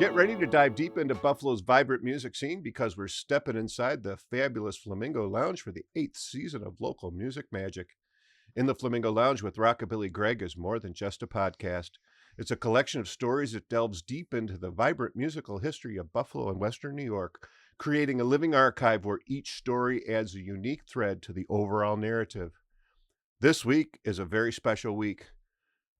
Get ready to dive deep into Buffalo's vibrant music scene because we're stepping inside the fabulous Flamingo Lounge for the 8th season of local music magic. In the Flamingo Lounge with Rockabilly Greg is more than just a podcast. It's a collection of stories that delves deep into the vibrant musical history of Buffalo and Western New York, creating a living archive where each story adds a unique thread to the overall narrative. This week is a very special week.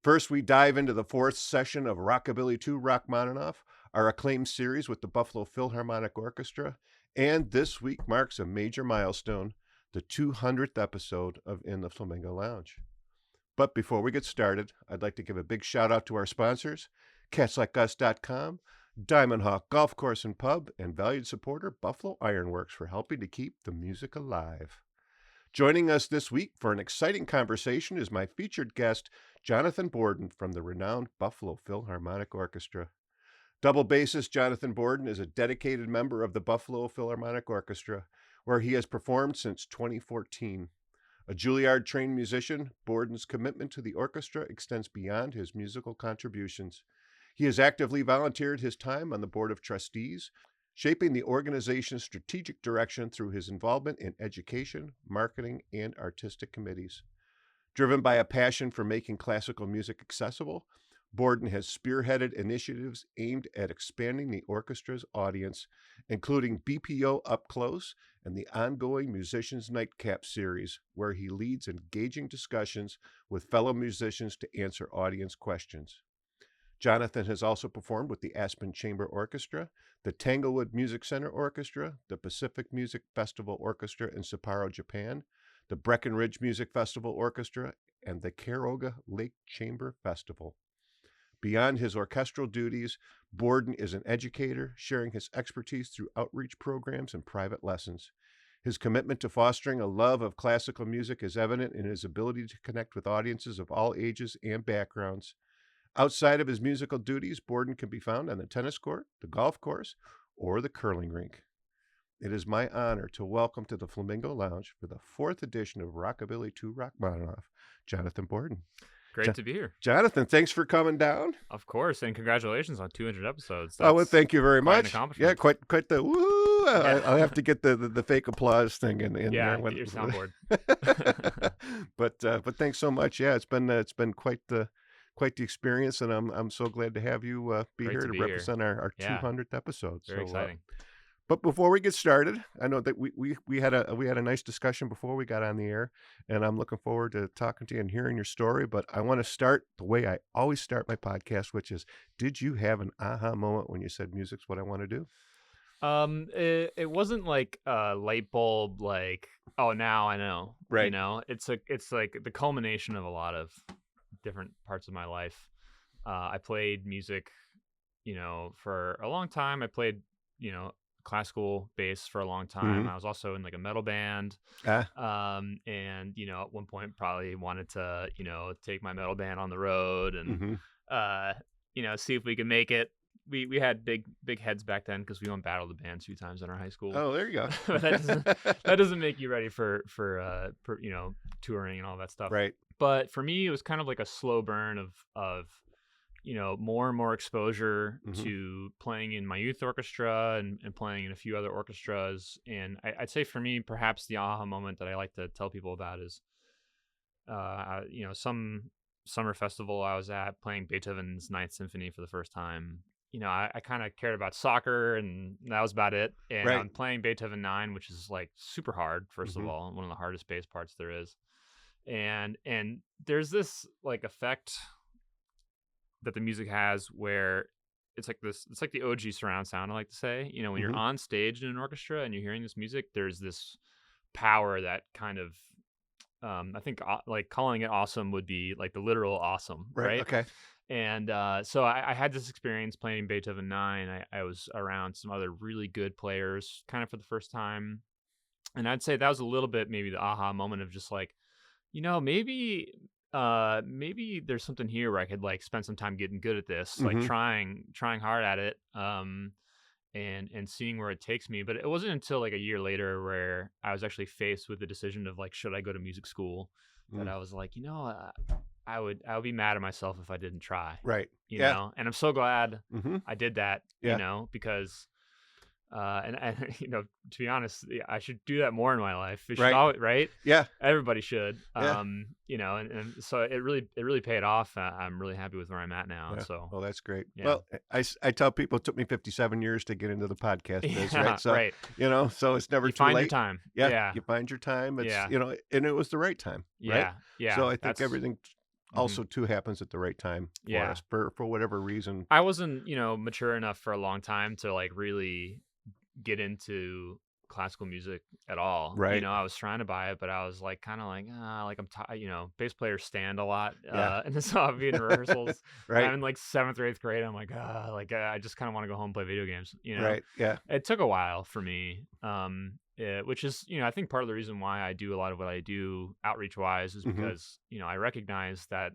First, we dive into the 4th session of Rockabilly 2 Rachmaninoff, our acclaimed series with the Buffalo Philharmonic Orchestra, and this week marks a major milestone, the 200th episode of In the Flamingo Lounge. But before we get started, I'd like to give a big shout out to our sponsors, CatsLikeUs.com, Diamond Hawk Golf Course and Pub, and valued supporter Buffalo Ironworks for helping to keep the music alive. Joining us this week for an exciting conversation is my featured guest, Jonathan Borden from the renowned Buffalo Philharmonic Orchestra. Double bassist Jonathan Borden is a dedicated member of the Buffalo Philharmonic Orchestra, where he has performed since 2014. A Juilliard-trained musician, Borden's commitment to the orchestra extends beyond his musical contributions. He has actively volunteered his time on the Board of Trustees, shaping the organization's strategic direction through his involvement in education, marketing, and artistic committees. Driven by a passion for making classical music accessible, Borden has spearheaded initiatives aimed at expanding the orchestra's audience, including BPO Up Close and the ongoing Musicians Nightcap series, where he leads engaging discussions with fellow musicians to answer audience questions. Jonathan has also performed with the Aspen Chamber Orchestra, the Tanglewood Music Center Orchestra, the Pacific Music Festival Orchestra in Sapporo, Japan, the Breckenridge Music Festival Orchestra, and the Caroga Lake Chamber Festival. Beyond his orchestral duties, Borden is an educator, sharing his expertise through outreach programs and private lessons. His commitment to fostering a love of classical music is evident in his ability to connect with audiences of all ages and backgrounds. Outside of his musical duties, Borden can be found on the tennis court, the golf course, or the curling rink. It is my honor to welcome to the Flamingo Lounge for the 4th edition of Rockabilly 2 Rachmaninoff, Jonathan Borden. Great to be here. Jonathan, thanks for coming down. Of course, and congratulations on 200 episodes. Well, thank you very much. Yeah, quite the woo. Yeah. I'll have to get the fake applause thing in yeah, there. get your soundboard. but thanks so much. Yeah, it's been quite the experience, and I'm so glad to have you be Great here to to be represent our Yeah. 200th episode. Very exciting. But before we get started, I know that we had a nice discussion before we got on the air, and I'm looking forward to talking to you and hearing your story. But I want to start the way I always start my podcast, which is, did you have an aha moment when you said music's what I want to do? It wasn't like a light bulb, like, oh, now I know. Right. You know, it's like the culmination of a lot of different parts of my life. I played music, for a long time. I played, classical bass for a long time. I was also in like a metal band. And at one point probably wanted to, take my metal band on the road and see if we could make it. We had big heads back then because we won Battle of the Bands 2 times in our high school. Oh, there you go. But that doesn't make you ready for touring and all that stuff. Right. But for me, it was kind of like a slow burn of more and more exposure to playing in my youth orchestra and playing in a few other orchestras. And I'd say for me, perhaps the aha moment that I like to tell people about is, some summer festival I was at playing Beethoven's Ninth Symphony for the first time. I kind of cared about soccer and that was about it. And Right. I'm playing Beethoven 9, which is like super hard, first of all, one of the hardest bass parts there is. And there's this like effect that the music has where it's like the OG surround sound, I like to say. When you're on stage in an orchestra and you're hearing this music, there's this power that kind of I think like calling it awesome would be like the literal awesome, right? Okay. And so I had this experience playing Beethoven 9. I was around some other really good players kind of for the first time. And I'd say that was a little bit maybe the aha moment of just like, maybe there's something here where I could like spend some time getting good at this, like trying hard at it, and seeing where it takes me. But it wasn't until like a year later where I was actually faced with the decision of like, should I go to music school? That I was like, I would be mad at myself if I didn't try, Right. you Yeah. know? And I'm so glad Mm-hmm. I did that, you Yeah. know, because and you know, to be honest, I should do that more in my life. It should Right. always, right? Yeah. Everybody should. Yeah. You know, and so it really paid off. I'm really happy with where I'm at now. Yeah. So Well, that's great. yeah. Well, I tell people it took me 57 years to get into the podcast biz, Yeah, right? So, right. so it's never You too find your late. time. Yeah. Yeah. You find your time. It's, Yeah. and it was the right time, right? Yeah. Yeah. So I think That's everything mhm. also too happens at the right time for Yeah. us for whatever reason. I wasn't, mature enough for a long time to like really get into classical music at all. Right. I was trying to buy it, but I was like kind of like, like I'm bass players stand a lot. Yeah. And so I'll be in rehearsals. Right. I'm in like 7th or 8th grade. I'm like, I just kind of want to go home and play video games. Right. Yeah. It took a while for me. Which is, I think part of the reason why I do a lot of what I do outreach wise is Mhm. because, I recognize that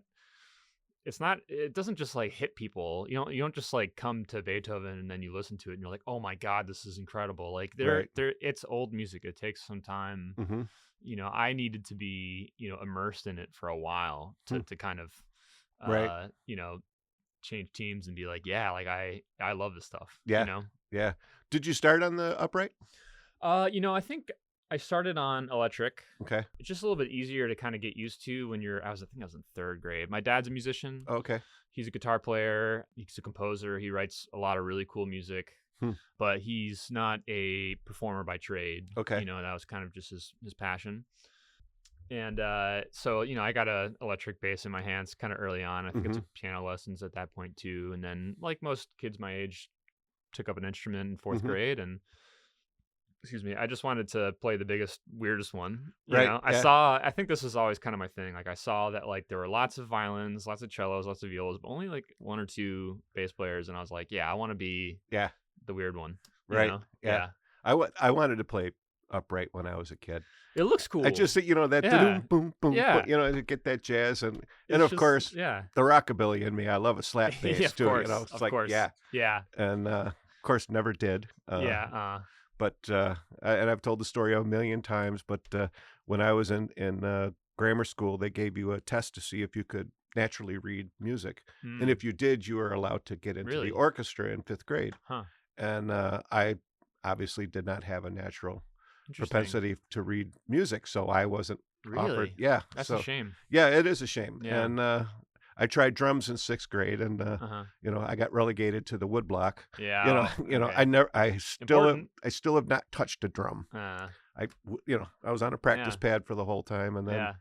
it doesn't just like hit people. You don't just like come to Beethoven and then you listen to it and you're like, oh my God, this is incredible. Like Right. it's old music. It takes some time. Mm-hmm. I needed to be, immersed in it for a while to kind of, Right. change teams and be like, yeah, like I love this stuff. Yeah. Yeah. Did you start on the upright? I think I started on electric. Okay. It's just a little bit easier to kind of get used to when I think I was in 3rd grade. My dad's a musician. Okay. He's a guitar player. He's a composer. He writes a lot of really cool music, but he's not a performer by trade. Okay. That was kind of just his passion. And so, I got a electric bass in my hands kind of early on. I think I took piano lessons at that point too. And then like most kids my age, took up an instrument in 4th grade and excuse me, I just wanted to play the biggest, weirdest one. Right, I think this was always kind of my thing. Like I saw that like there were lots of violins, lots of cellos, lots of violas, but only like 1 or 2 bass players. And I was like, yeah, I want to be the weird one. Right. know? Yeah. I wanted to play upright when I was a kid. It looks cool. I just, that Yeah. boom, boom, Yeah. to get that jazz and It's of just- course yeah. the rockabilly in me. I love a slap bass Yeah, of too. course, It's of like, course. yeah. Yeah. And of course never did. Yeah. But and I've told the story a million times. But when I was in grammar school, they gave you a test to see if you could naturally read music, and if you did, you were allowed to get into Really? the orchestra in 5th grade. Huh. And I obviously did not have a natural Interesting. propensity to read music, so I wasn't offered. Really? Yeah, That's so a shame. yeah, it is a shame. Yeah. And I tried drums in 6th grade, and I got relegated to the woodblock. Yeah. Okay. I Important. still have not touched a drum. I was on a practice pad for the whole time, and then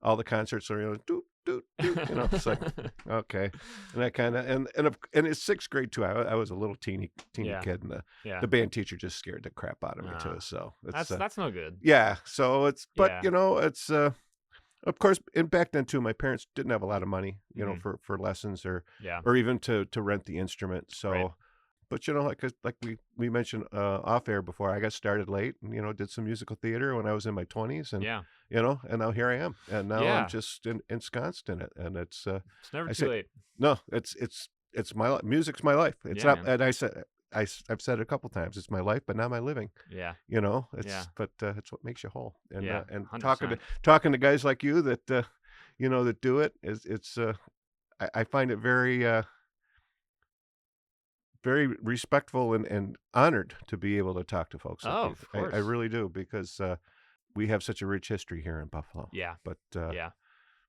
all the concerts are doot doot doot. It's like okay, and I kind of and it's 6th grade too. I was a little teeny kid, and the band teacher just scared the crap out of me too. So that's no good. yeah. So it's Yeah. it's of course, and back then too, my parents didn't have a lot of money, for lessons or even to rent the instrument. So, Right. but like we mentioned off air before, I got started late and did some musical theater when I was in my 20s, and and now here I am, and now Yeah. I'm just ensconced in it, and it's It's never I too say- late. no, it's my music's my life. It's Yeah, not, man. and I've said it a couple times. It's my life, but not my living. Yeah. It's Yeah. it's what makes you whole. And Yeah, and 100%. talking to guys like you that that do it it's I find it very very respectful and honored to be able to talk to folks like Oh, you. of course. I really do, because we have such a rich history here in Buffalo. Yeah. But Yeah.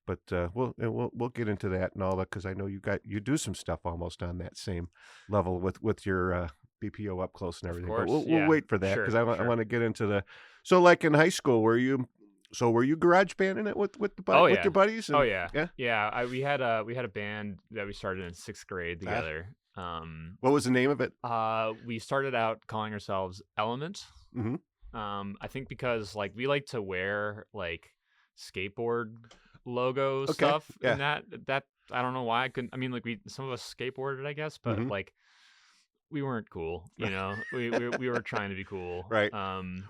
but we'll get into that and all that, because I know you do some stuff almost on that same level with your BPO up close and everything. course, But we'll yeah. wait for that, Sure, because I sure. want to get into the. So like in high school, were you garage banding it with with yeah. your buddies? Oh And- yeah. Yeah. We had a band that we started in 6th grade together. What was the name of it? We started out calling ourselves Element. Mhm. I think because like we like to wear like skateboard logo Okay, stuff, yeah. and that I don't know why I couldn't. I mean, like some of us skateboarded, I guess, but Mhm. like we weren't cool. We were trying to be cool. Right.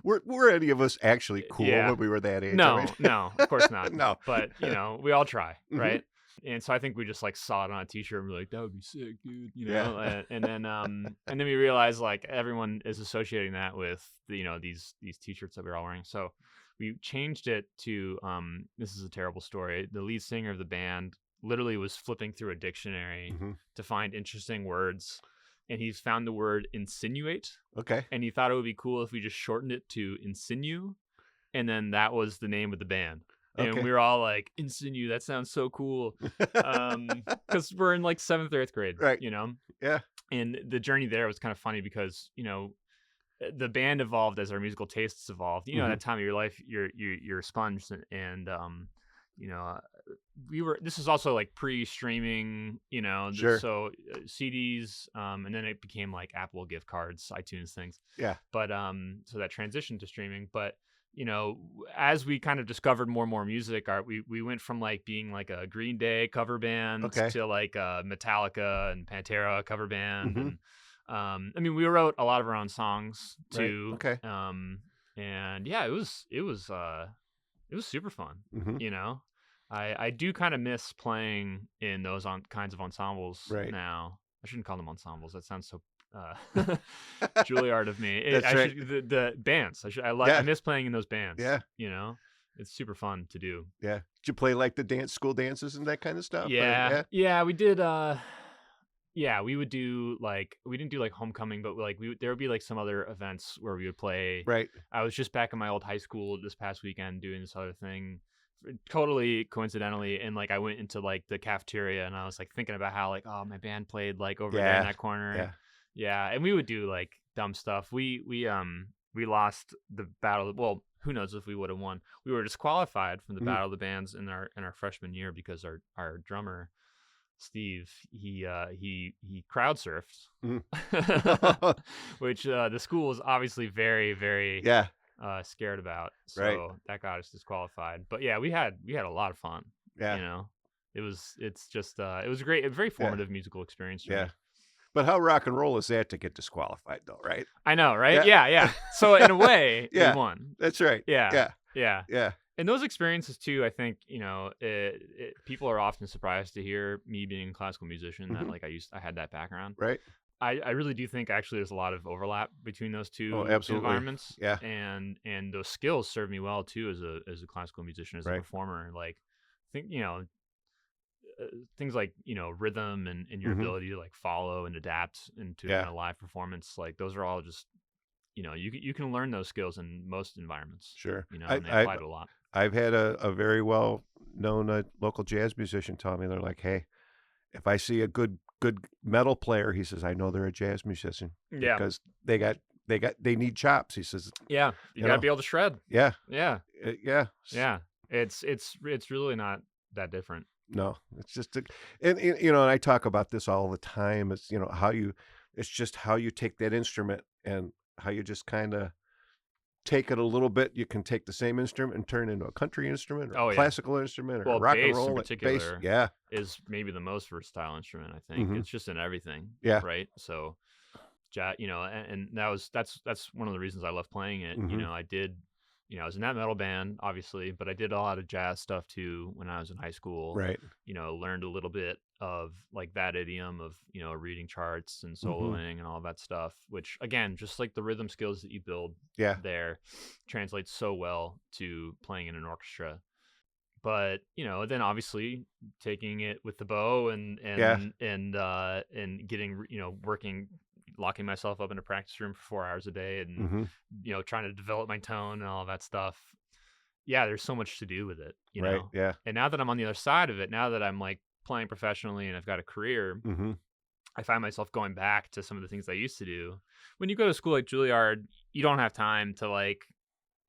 Were any of us actually cool Yeah. when we were that age? No, I mean- no, of course not. No. But we all try, Mhm. right? And so I think we just like saw it on a t-shirt and we're like, that would be sick, dude. Yeah. And then we realized like everyone is associating that with these t-shirts that we're all wearing. So we changed it to this is a terrible story. The lead singer of the band literally was flipping through a dictionary Mm-hmm. to find interesting words, and he's found the word insinuate, Okay. and he thought it would be cool if we just shortened it to Insinu, and then that was the name of the band. And Okay. we were all like, Insinu, that sounds so cool. Because we're in like 7th or 8th grade, Right. you know? Yeah. And the journey there was kind of funny because, you know, the band evolved as our musical tastes evolved. You know, Mhm. that time of your life, you're a sponge, and you know, this is also like pre-streaming, you know, Sure. so CDs, and then it became like Apple gift cards, iTunes things. Yeah. But so that transitioned to streaming. But you know, as we kind of discovered more and more music, we went from like being like a Green Day cover band Okay. to like a Metallica and Pantera cover band, Mhm. and I mean, we wrote a lot of our own songs Right. too. Okay. And yeah, it was super fun. Mhm. You know, I do kind of miss playing in those kinds of ensembles Right. now. I shouldn't call them ensembles. That sounds so Juilliard of me. That's right. The bands. I Yeah. miss playing in those bands. Yeah. You know, it's super fun to do. Yeah. Did you play like the school dances and that kind of stuff? Or- Yeah, yeah, we did. Yeah, we would do like, we didn't do like homecoming, but like there would be like some other events where we would play. Right. I was just back in my old high school this past weekend doing this other thing, totally coincidentally, and like I went into like the cafeteria and I was like thinking about how like, oh, my band played like over there Yeah. in that corner. Yeah. Yeah, and we would do like dumb stuff. We lost the battle. Well, who knows if we would have won. We were disqualified from the Mhm. battle of the bands in our freshman year because our drummer Steve, he crowd surfed, Mhm. which the school was obviously very, very Yeah. scared about. So Right. that got us disqualified. But yeah, we had a lot of fun. Yeah. You know, it was a great, a very formative musical experience for Yeah. me. But how rock and roll is that to get disqualified though, right? I know, right? Yeah. Yeah. So in a way, Yeah. we won. That's right. Yeah. Yeah. Yeah. Yeah. And those experiences too, I think, you know, people are often surprised to hear me being a classical musician that Mhm. like I had that background. Right. I really do think actually there's a lot of overlap between those two Oh, absolutely. environments. Yeah. And those skills serve me well too as a classical musician, as a Right. performer. Like, I think, you know, things like, you know, rhythm and your Mhm. ability to like follow and adapt into Yeah. a live performance, like those are all just, you know, you can learn those skills in most environments. Sure. You know, and they apply to a lot. I've had a very well known local jazz musician tell me, they're like, hey, if I see a good metal player, he says, I know they're a jazz musician Yeah. because they need chops. He says, Yeah. You gotta be able to shred. yeah, Yeah. yeah, Yeah. It's really not that different. no, it's just, and you know, and I talk about this all the time. It's, you know, it's just how you take that instrument and how you just kind of take it a little bit. You can take the same instrument and turn it into a country instrument or Oh, a yeah. classical instrument or Well, a rock bass and in roll particular bass. Yeah, is maybe the most versatile instrument, I think. Mhm. It's just in everything. Yeah. Right. So, you know, and that's one of the reasons I love playing it. Mhm. You know, I was in that metal band, obviously, but I did a lot of jazz stuff too when I was in high school. right. You know, learned a little bit of like that idiom of, you know, reading charts and Mhm. soloing and all that stuff, which again, just like the rhythm skills that you build Yeah, there translates so well to playing in an orchestra. But, you know, then obviously taking it with the bow and Yeah. getting, you know, locking myself up in a practice room for 4 hours a day and, hmm you know, trying to develop my tone and all that stuff. Yeah, there's so much to do with it, you right. know. Yeah. And now that I'm on the other side of it, now that I'm like playing professionally and I've got a career, hmm I find myself going back to some of the things I used to do. When you go to school like Juilliard, you don't have time to like,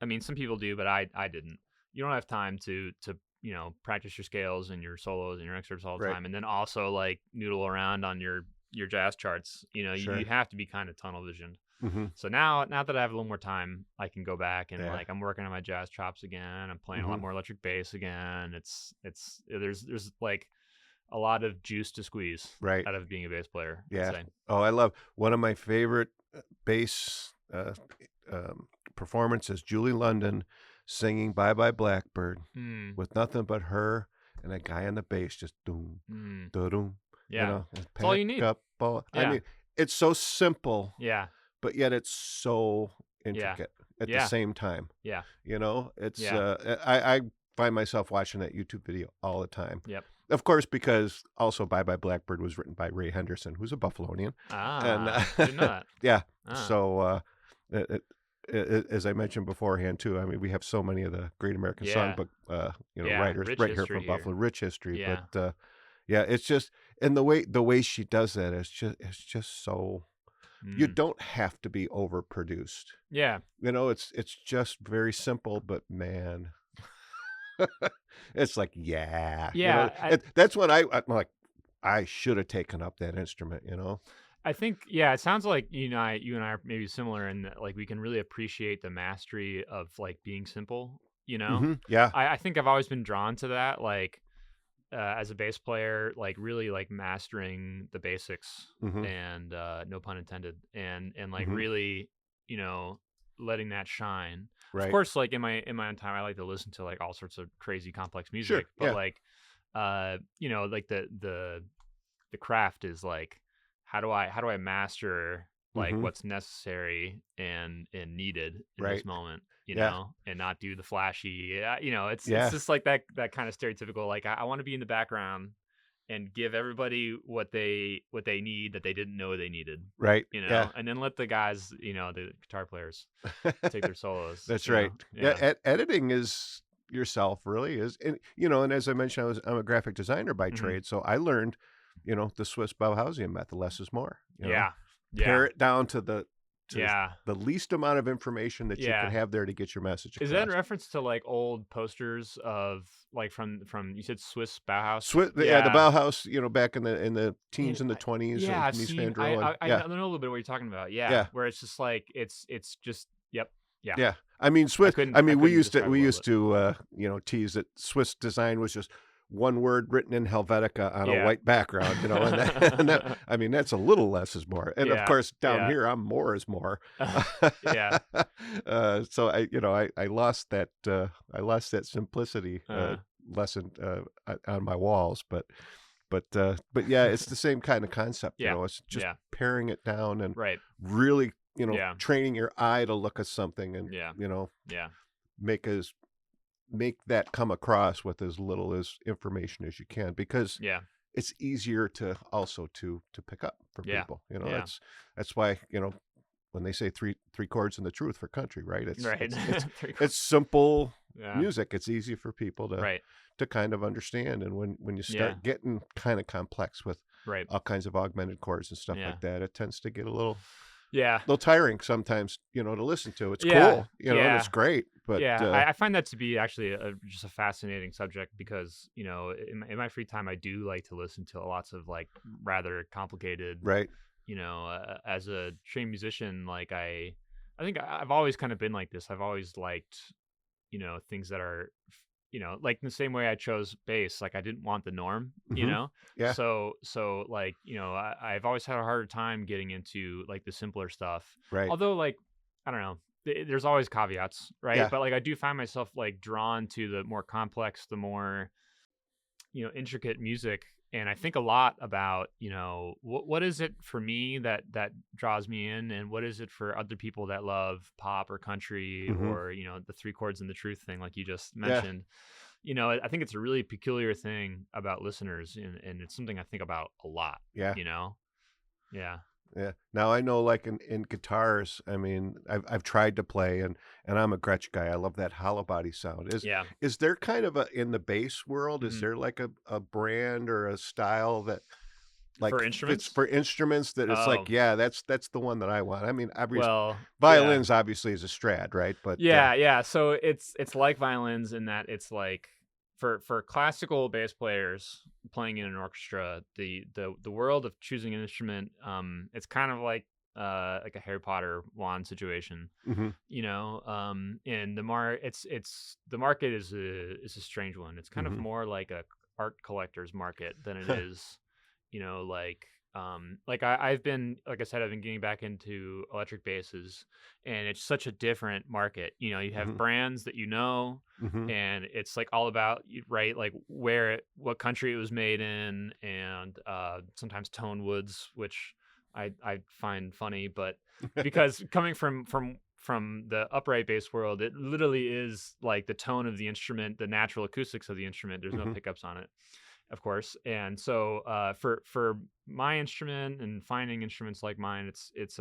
I mean, some people do, but I didn't. You don't have time to you know, practice your scales and your solos and your excerpts all the Right. time, and then also like noodle around on your jazz charts. You know, Sure. you have to be kind of tunnel visioned. hmm So now that I have a little more time, I can go back and Yeah. like I'm working on my jazz chops again. I'm playing a lot Mhm. more electric bass again. There's like a lot of juice to squeeze Right. out of being a bass player. I'd Yeah. say. Oh, I love one of my favorite bass performances, Julie London singing Bye Bye Blackbird Mm, with nothing but her and a guy on the bass just doom, mm. da-doom. Yeah, You know, That's all you need. Up all, I Yeah. mean, it's so simple, Yeah, but yet it's so intricate at Yeah. the same time. yeah, You know, it's Yeah. I find myself watching that YouTube video all the time. Yep. of course, because also Bye Bye Blackbird was written by Ray Henderson, who's a Buffalonian. And Didn't know that. yeah, Ah, so as I mentioned beforehand too, I mean, we have so many of the Great American yeah, Songbook, yeah. writers Rich right here history from here. Buffalo, rich history. Yeah. But yeah, it's just, and the way she does that is just so, you Mm. don't have to be overproduced. Yeah. It's just very simple, but man, it's like, yeah, Yeah. that's when I'm like, I should have taken up that instrument. I think it sounds like you and I are maybe similar in that like we can really appreciate the mastery of like being simple, you know? Yeah. I think I've always been drawn to that, like as a bass player, like really like mastering the basics hmm and no pun intended, and like hmm really, you know, letting that shine. Of Right. course, like in my own time, I like to listen to like all sorts of crazy complex Sure. music, but Yeah. like like the craft is like how do I master like hmm what's necessary and needed in Right. this moment, Yeah. and not do the flashy. It's Yeah. just like that kind of stereotypical like I want to be in the background and give everybody what they need that they didn't know they needed, Right. Yeah. and then let the guys, the guitar players take their solos, That's right. Yeah. yeah. Editing is yourself, really is, and as I mentioned, I'm a graphic designer by Hmm. trade, so I learned, the Swiss Bauhausian method, less is more. Yeah, Pare yeah, it down to to yeah. the least amount of information that you can Yeah. have there to get your message Is that in across. reference to like old posters of like from you said Swiss Bauhaus? Yeah, the Yeah. Bauhaus, back in the teens And and the 20s, yeah, I've Mies seen van der Rohe, and I yeah, know a little bit of what you're talking about. Yeah, yeah. where it's just like it's just yep. Yeah. Yeah. I mean, I Swiss, couldn't I I mean, we couldn't used to, describe it we a little used bit. to, tease that Swiss design was just one word written in Helvetica on a Yeah. white background, I mean, that's a little less is more. And of Yeah. course, down Yeah. here, I'm more is more. Yeah. So I lost that simplicity, Uh, lesson, on my walls, but yeah, it's the same kind of concept, yeah. it's just Yeah. paring it down and Right. really, Yeah. training your eye to look at something and, Yeah. Yeah. make that come across with as little as information as you can, because Yeah. it's easier to also to pick up for Yeah. people. Yeah. That's why, when they say three chords and the truth for country, right? Right. Three It's simple Yeah. music. It's easy for people Right. to kind of understand. And when you Yeah. start getting kind of complex with Right. all kinds of augmented chords and stuff Yeah. like that, it tends to get a little Yeah. tiring sometimes, to listen to. It's Yeah. cool, and it's Yeah. great, but Yeah, I find that to be actually just a fascinating subject because in my free time I do like to listen to lots of like rather complicated, right. as a trained musician, like I think I've always kind of been like this. I've always liked things that are like in the same way I chose bass, like I didn't want the norm, hmm Yeah. so like I've always had a harder time getting into like the simpler stuff, Right. although like I don't know, there's always caveats, right? Yeah. But like I do find myself like drawn to the more complex, the more intricate music, and I think a lot about what is it for me that draws me in, and what is it for other people that love pop or country hmm or the three chords and the truth thing like you just Yeah. mentioned. I think it's a really peculiar thing about listeners, and it's something I think about a lot. Yeah. Yeah. Yeah. Now I know, like in guitars, I mean, I've tried to play, and I'm a Gretsch guy. I love that hollow body sound. Yeah. Is there kind of in the bass world, is Mhm. there like a brand or a style that like For fits instruments? for instruments that it's like, Oh, yeah, that's the one that I want. I mean, obviously well, yeah. violins obviously is a Strad, right? But Yeah. So it's like violins in that it's like for classical bass players playing in an orchestra, the world of choosing an instrument, it's kind of like a Harry Potter wand situation, hmm and the market is a strange one. It's kind of hmm more like a art collector's market than it is, like I've been, like I said, I've been getting back into electric basses, and it's such a different market. You have hmm brands that hmm and it's like all about right, like what country it was made in, and sometimes tone woods, which I find funny, but because coming from the upright bass world, it literally is like the tone of the instrument, the natural acoustics of the instrument. There's no hmm pickups on it, of course. And so for my instrument and finding instruments like mine, it's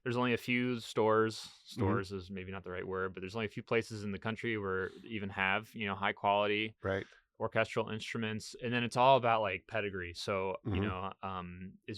there's only a few stores. Mhm. Stores is maybe not the right word, but there's only a few places in the country where even have, high quality Right. orchestral instruments. And then it's all about like pedigree. So, Mhm.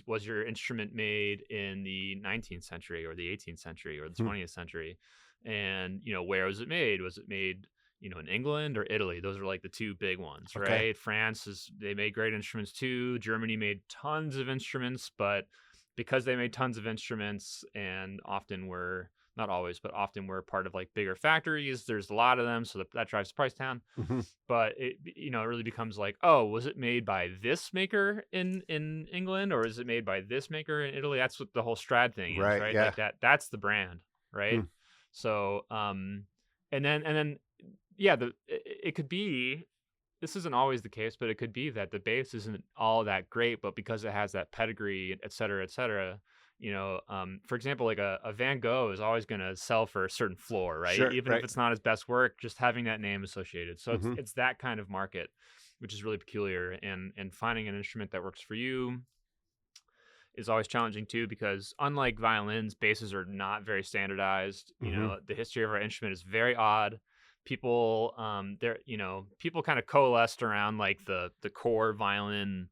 was your instrument made in the 19th century or the 18th century or the Hmm. 20th century? And, where was it made? Was it made, in England or Italy? Those are like the two big ones, Okay. right? They made great instruments too. Germany made tons of instruments, but because they made tons of instruments and often were, not always, but often were part of like bigger factories, there's a lot of them. So that drives the price down. Mhm. But it really becomes like, oh, was it made by this maker in England, or is it made by this maker in Italy? That's what the whole Strad thing is, Right. right? Yeah. Like that's the brand, right? Hmm. So and then yeah, it could be, this isn't always the case, but it could be that the bass isn't all that great, but because it has that pedigree, et cetera, for example, like a Van Gogh is always going to sell for a certain floor, right? Sure. Even if Right. it's not his best work, just having that name associated. So it's Mhm. it's that kind of market, which is really peculiar. And finding an instrument that works for you is always challenging too, because unlike violins, basses are not very standardized. Mhm. The history of our instrument is very odd. People, people kind of coalesced around like the core violin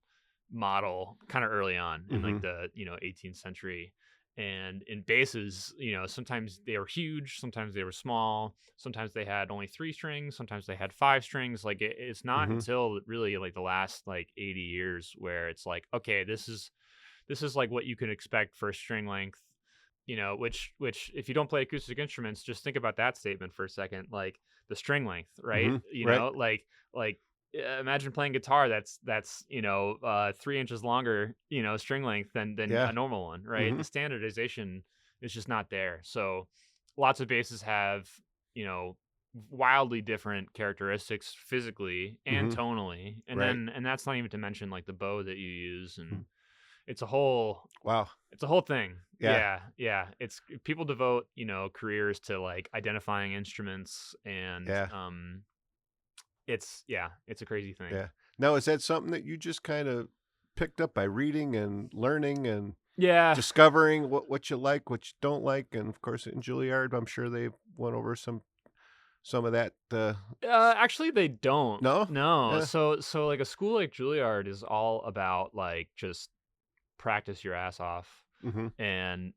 model kind of early on in like Mhm. the 18th century. And in basses, sometimes they were huge, sometimes they were small, sometimes they had only 3 strings, sometimes they had 5 strings. Like it's not Mhm. until really like the last like 80 years where it's like, okay, this is like what you can expect for a string length, which if you don't play acoustic instruments, just think about that statement for a second. Like the string length, right? Mhm. Right. Like imagine playing guitar that's 3 inches longer, string length than Yeah. a normal one, right? The Mhm. standardization is just not there. So lots of basses have, you know wildly different characteristics physically and Mhm. tonally, Right. and that's not even to mention like the bow that you use. Mhm. And it's a whole Wow. it's a whole thing. Yeah. Yeah, yeah. It's people devote, careers to like identifying instruments, and Yeah. it's a crazy thing. Yeah. Now, is that something that you just kind of picked up by reading and learning and Yeah. discovering what you like, what you don't like, and of course in Juilliard, I'm sure they went over some of that. Actually they don't. No, No. yeah, So like a school like Juilliard is all about like just practice your ass off, hmm, and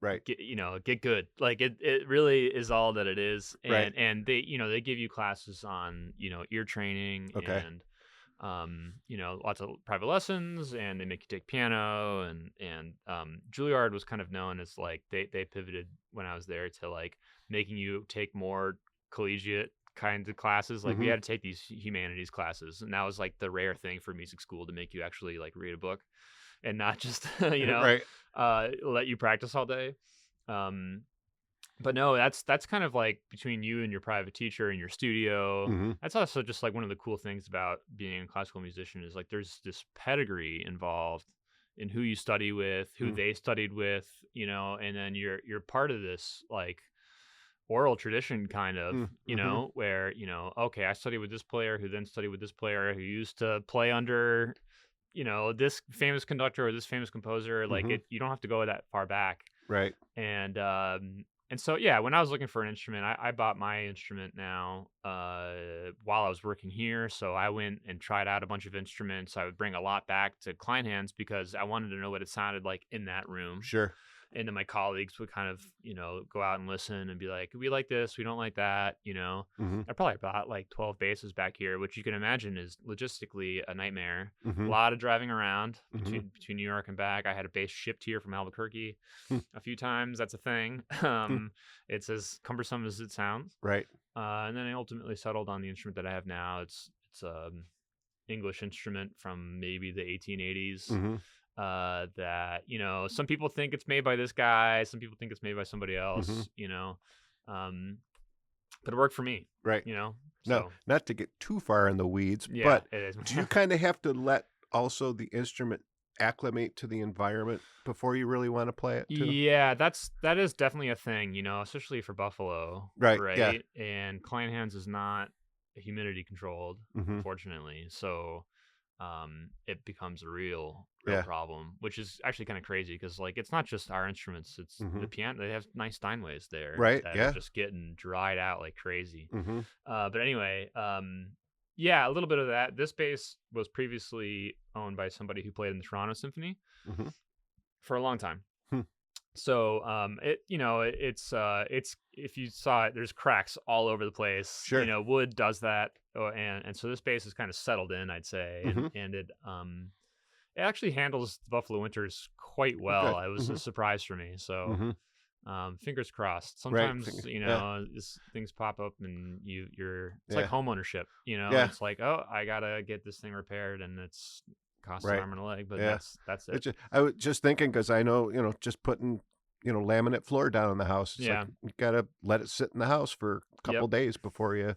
right, get good. Like it really is all that it is. right, And they give you classes on ear training, okay, and lots of private lessons, and they make you take piano. And Juilliard was kind of known as like they pivoted when I was there to like making you take more collegiate kinds of classes. Like we hmm, had to take these humanities classes, and that was like the rare thing for music school, to make you actually like read a book and not just right, let you practice all day. um but no, that's kind of like between you and your private teacher in your studio. hmm, That's also just like one of the cool things about being a classical musician, is like there's this pedigree involved in who you study with, who mm, they studied with, and then you're part of this like oral tradition kind of, mm, hmm, where, okay, I studied with this player who then studied with this player who used to play under, this famous conductor or this famous composer. Like hmm, you don't have to go that far back. right, And so yeah, when I was looking for an instrument, I bought my instrument now while I was working here. So I went and tried out a bunch of instruments. I would bring a lot back to Kleinhans because I wanted to know what it sounded like in that room. sure, And then my colleagues would kind of, go out and listen and be like, we like this, we don't like that. hmm, I probably bought like 12 basses back here, which you can imagine is logistically a nightmare. A hmm, lot of driving around hmm, between New York and back. I had a bass shipped here from Albuquerque hmm, a few times. That's a thing. hmm, It's as cumbersome as it sounds. right, And then I ultimately settled on the instrument that I have now. It's English instrument from maybe the 1880s. hmm, That some people think it's made by this guy, some people think it's made by somebody hmm, else. Um, but it worked for me. right. Now, So not to get too far in the weeds, yeah, but it is. do you kind of have to let also the instrument acclimate to the environment before you really want to play it too? Yeah, that is definitely a thing, especially for Buffalo, Right. Yeah. right? And Kleinhans is not humidity controlled, Mhm. unfortunately. So it becomes a real Yeah. problem, which is actually kind of crazy because like it's not just our instruments, it's the Mhm. piano. They have nice Steinways there Right. that are Yeah. just getting dried out like crazy. Mhm. But anyway, yeah, a little bit of that. This bass was previously owned by somebody who played in the Toronto Symphony Mhm. for a long time. Hmm. So it's if you saw it, there's cracks all over the place. Sure. Wood does that, and so this bass is kind of settled in, I'd say, Mhm. and it actually handles the Buffalo winters quite Oh, well. good. It was a Mhm. surprise for me. So Mhm. fingers crossed. Right. Sometimes Yeah. things pop up and it's like Yeah. home ownership. Yeah. It's like, oh, I gotta get this thing repaired, and it's costs an Right. arm and a leg, but Yeah. that's it. I was just thinking because I know, just putting, laminate floor down in the house. It's like Yeah. you gotta let it sit in the house for a couple Yep. days before Yeah.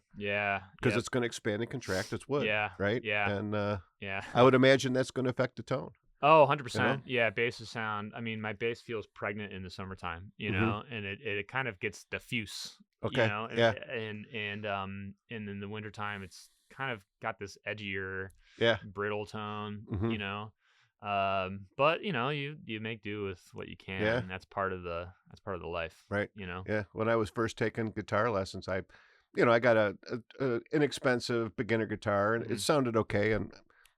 because Yep. it's going to expand and contract. It's wood, Yeah. right? Yeah. And Yeah. I would imagine that's going to affect the tone. Oh, You know? 100%. Yeah, bass is sound. I mean, my bass feels pregnant in the summertime, Hmm. and it kind of gets diffuse, Okay. Yeah. and in the wintertime it's kind of got this edgier, Yeah. brittle tone, Hmm. but you make do with what you Yeah. can. That's part of the life, Right. you know. Yeah. When I was first taking guitar lessons, I got a inexpensive beginner guitar, and it Hmm. sounded okay. And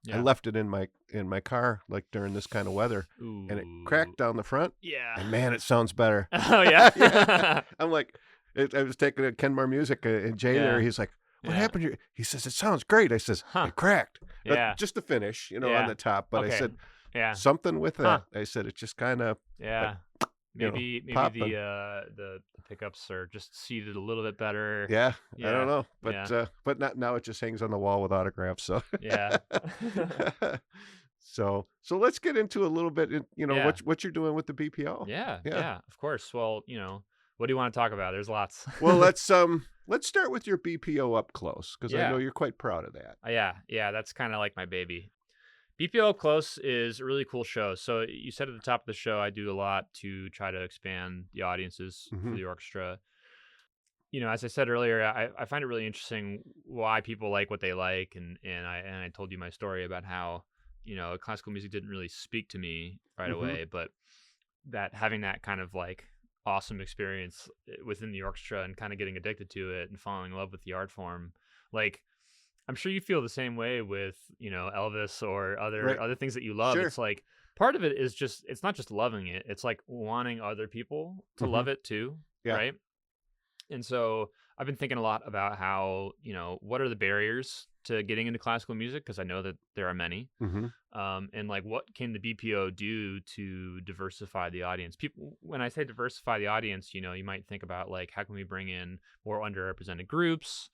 I Yeah. left it in my car like during this kind of weather, and it Ooh. cracked down the front. Yeah. And man, it sounds better. Oh Yeah. yeah. I'm like, I was taking a Kenmore Music, and Jay there, Yeah. he's like, "What Yeah. happened here?" He says, "It sounds great." I says, Huh. "It cracked." Yeah. Just the finish, on Yeah. the top. But I Okay. said, Yeah. something with Huh. that. I said, it just kind of like, Yeah. Maybe popping. the pickups are just seated a little bit better. Yeah, I don't Yeah. know. Yeah. But not now, it just hangs on the wall with autographs. So, Yeah. so let's get into a little bit, Yeah. what you're doing with the BPO. Yeah. Yeah. Yeah. Of course. Well, what do you want to talk about? There's lots. Well, let's start with your BPO up close because I know Yeah. you're quite proud of that. Yeah. Yeah. That's kind of like my baby. BPO Up Close is a really cool show. So you said at the top of the show, I do a lot to try to expand the audiences for Hmm. the orchestra. As I said earlier, I find it really interesting why people like what they like, and I told you my story about how classical music didn't really speak to me right Hmm. away, but that having that kind of like awesome experience within the orchestra and kind of getting addicted to it and falling in love with the art form, like I'm sure you feel the same way with Elvis or Right. other things that you love. Sure. It's like part of it is just it's not just loving it; it's like wanting other people to Hmm. love it too, Yeah. right? And so I've been thinking a lot about how, what are the barriers to getting into classical music? Because I know that there are many. Hmm. And like, what can the BPO do to diversify the audience? People, when I say diversify the audience, you might think about like, how can we bring in more underrepresented groups,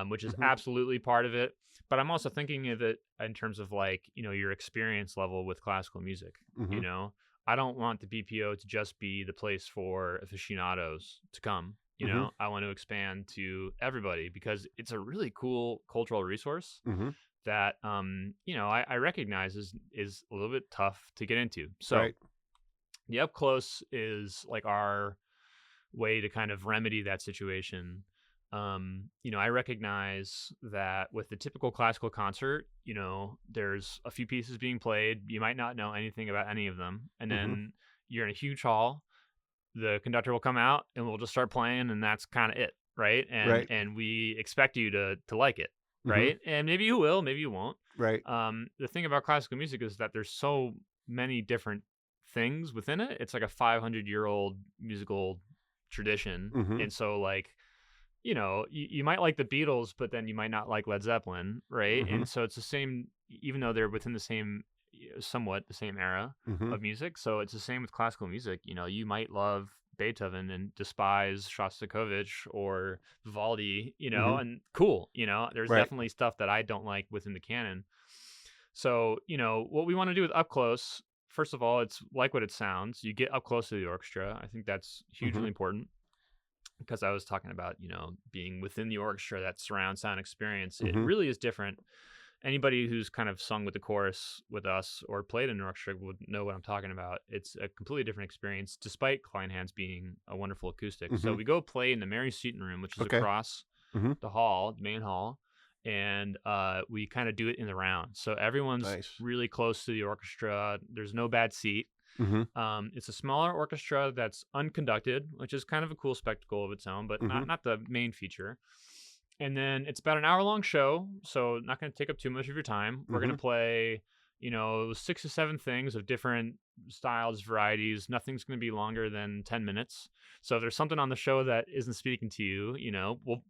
which is Hmm. absolutely part of it. But I'm also thinking of it in terms of like, your experience level with classical music. Hmm. I don't want the BPO to just be the place for aficionados to come. Hmm. I want to expand to everybody because it's a really cool cultural resource Hmm. that I recognize is a little bit tough to get into. So Right. the up close is like our way to kind of remedy that situation. I recognize that with the typical classical concert, there's a few pieces being played. You might not know anything about any of them. And Hmm. then you're in a huge hall. The conductor will come out and we'll just start playing, and that's kind of it, right? And Right. and we expect you to like it, Hmm. right? And maybe you will, maybe you won't. Right. The thing about classical music is that there's so many different things within it. It's like a 500-year-old musical tradition, Hmm. and so like you might like the Beatles, but then you might not like Led Zeppelin, right? Hmm. And so it's the same, even though they're within the same, somewhat the same era Hmm. of music. So it's the same with classical music. You might love Beethoven and despise Shostakovich or Vivaldi, Hmm. and cool, there's Right. definitely stuff that I don't like within the canon. So, what we want to do with Up Close, first of all, it's like what it sounds. You get up close to the orchestra. I think that's Hmm. hugely important because I was talking about, being within the orchestra, that surround sound experience. It Hmm. really is different. Anybody who's kind of sung with the chorus with us or played in an orchestra would know what I'm talking about. It's a completely different experience, despite Kleinhans being a wonderful acoustic. So Hmm. we go play in the Mary Seton room, which is Okay. across Hmm. the hall, the main hall. and we kind of do it in the round. So everyone's Nice. really close to the orchestra. There's no bad seat. Mm-hmm. It's a smaller orchestra that's unconducted, which is kind of a cool spectacle of its own, but Mm-hmm. not the main feature. And then it's about an hour-long show, so not going to take up too much of your time. We're going to play, 6 to 7 things of different styles, varieties. Nothing's going to be longer than 10 minutes. So if there's something on the show that isn't speaking to you,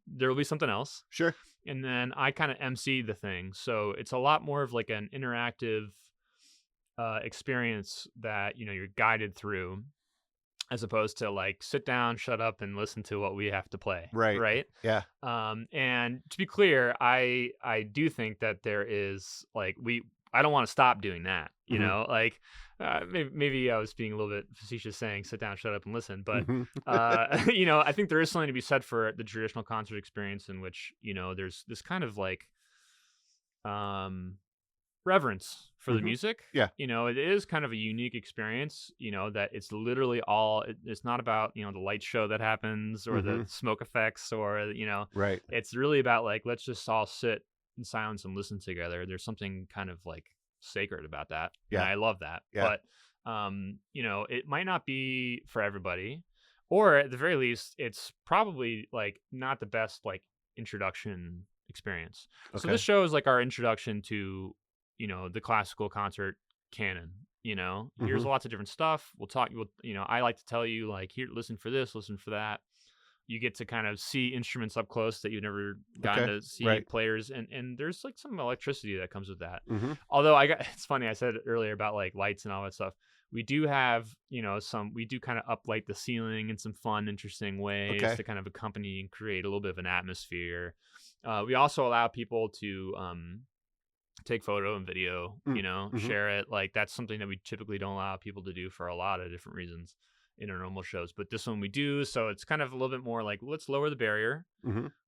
there will be something else. Sure. And then I kind of MC the thing. So it's a lot more of like an interactive experience that, you're guided through, as opposed to like sit down, shut up, and listen to what we have to play. Right. Yeah. And to be clear, I do think that there is like I don't want to stop doing that. Like maybe I was being a little bit facetious saying sit down, shut up, and listen. But I think there is something to be said for the traditional concert experience in which there's this kind of like reverence for the music. Yeah. It is kind of a unique experience, that it's literally it's not about, the light show that happens or the smoke effects or, Right. it's really about like, let's just all sit in silence and listen together. There's something kind of like sacred about that. Yeah. And I love that. Yeah. But, it might not be for everybody, or at the very least, it's probably like not the best like introduction experience. Okay. So this show is like our introduction to the classical concert canon. Here's lots of different stuff. We'll talk. I like to tell you like, here, listen for this, listen for that. You get to kind of see instruments up close that you've never gotten to see players, and there's like some electricity that comes with that. Although it's funny, I said earlier about like lights and all that stuff. We do have, we do kind of uplight the ceiling in some fun, interesting ways to kind of accompany and create a little bit of an atmosphere. We also allow people to take photo and video, share it. Like that's something that we typically don't allow people to do for a lot of different reasons in our normal shows. But this one we do. So it's kind of a little bit more like, let's lower the barrier.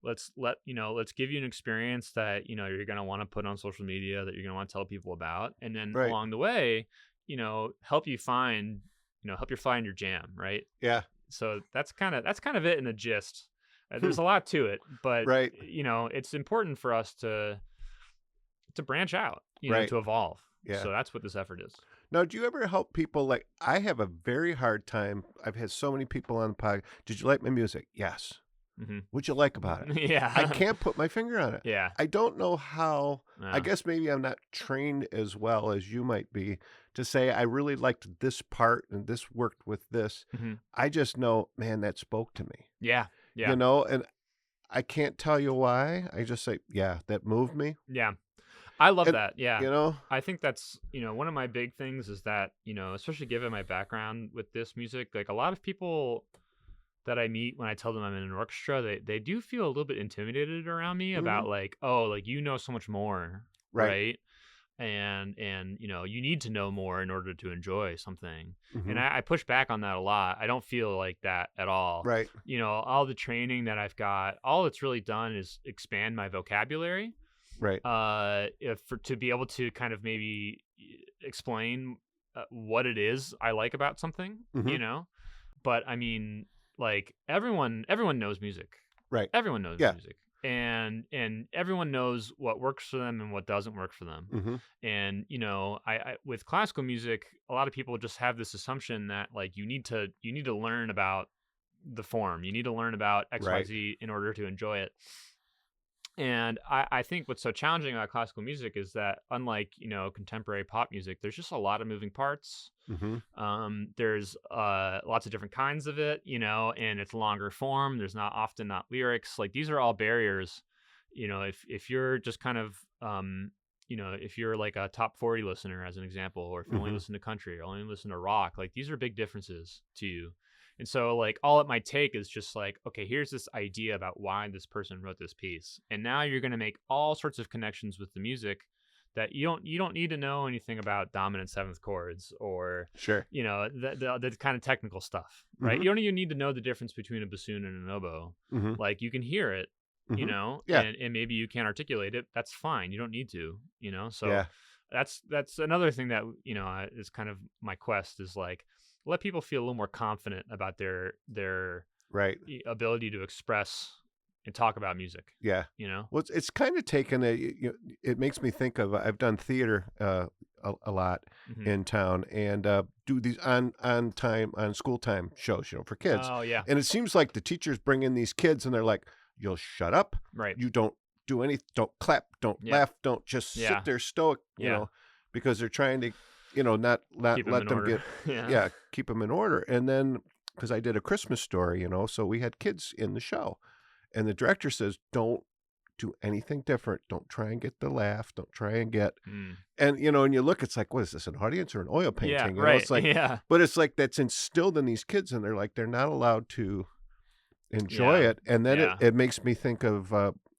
Let's give you an experience that, you're going to want to put on social media, that you're going to want to tell people about. And then along the way, help you find your jam. Right. Yeah. So that's kind of it in a gist. There's a lot to it, but it's important for us to branch out, to evolve. Yeah. So that's what this effort is. Now, do you ever help people? Like, I have a very hard time. I've had so many people on the podcast. Did you like my music? Yes. What'd you like about it? Yeah. I can't put my finger on it. Yeah. I don't know how. No. I guess maybe I'm not trained as well as you might be to say I really liked this part and this worked with this. I just know, man, that spoke to me. Yeah. Yeah. And I can't tell you why. I just say, yeah, that moved me. Yeah. I love that. Yeah. I think that's, one of my big things is that, especially given my background with this music, like a lot of people that I meet when I tell them I'm in an orchestra, they do feel a little bit intimidated around me about like, oh, like, so much more. Right. And you need to know more in order to enjoy something. And I push back on that a lot. I don't feel like that at all. Right. All the training that I've got, all it's really done is expand my vocabulary. Right. To be able to kind of maybe explain what it is I like about something, but I mean, like everyone knows music. Right. Everyone knows music. And everyone knows what works for them and what doesn't work for them. And I with classical music, a lot of people just have this assumption that like you need to learn about the form, you need to learn about XYZ in order to enjoy it. And I think what's so challenging about classical music is that unlike contemporary pop music, there's just a lot of moving parts. There's lots of different kinds of it, and it's longer form. There's not lyrics. Like these are all barriers. If you're just kind of if you're like a top 40 listener, as an example, or if you only listen to country or only listen to rock, like these are big differences to you. And so like all it might take is just like, okay, here's this idea about why this person wrote this piece. And now you're going to make all sorts of connections with the music that you don't need to know anything about dominant seventh chords or, the kind of technical stuff, right? You don't even need to know the difference between a bassoon and an oboe. Like you can hear it, and maybe you can't articulate it. That's fine. You don't need to, so that's another thing that, is kind of my quest is like, let people feel a little more confident about their ability to express and talk about music. Yeah. You know? Well, it's kind of taken it makes me think of, I've done theater a lot Mhm. in town, and do these on school time shows, for kids. Oh yeah. And it seems like the teachers bring in these kids and they're like, you'll shut up. Right. You don't do anything. Don't clap. Don't Yeah. laugh. Don't just Yeah. sit there stoic, Yeah. because they're trying to, not Keep 'em let in them order. get, Yeah. keep them in order. And then, because I did a Christmas story, so we had kids in the show. And the director says, don't do anything different. Don't try and get the laugh. Don't try and get, Mm. and, and you look, it's like, what is this, an audience or an oil painting? Yeah. Right. It's like, yeah. but it's like that's instilled in these kids, and they're like, they're not allowed to enjoy Yeah. it. And then Yeah. it makes me think of,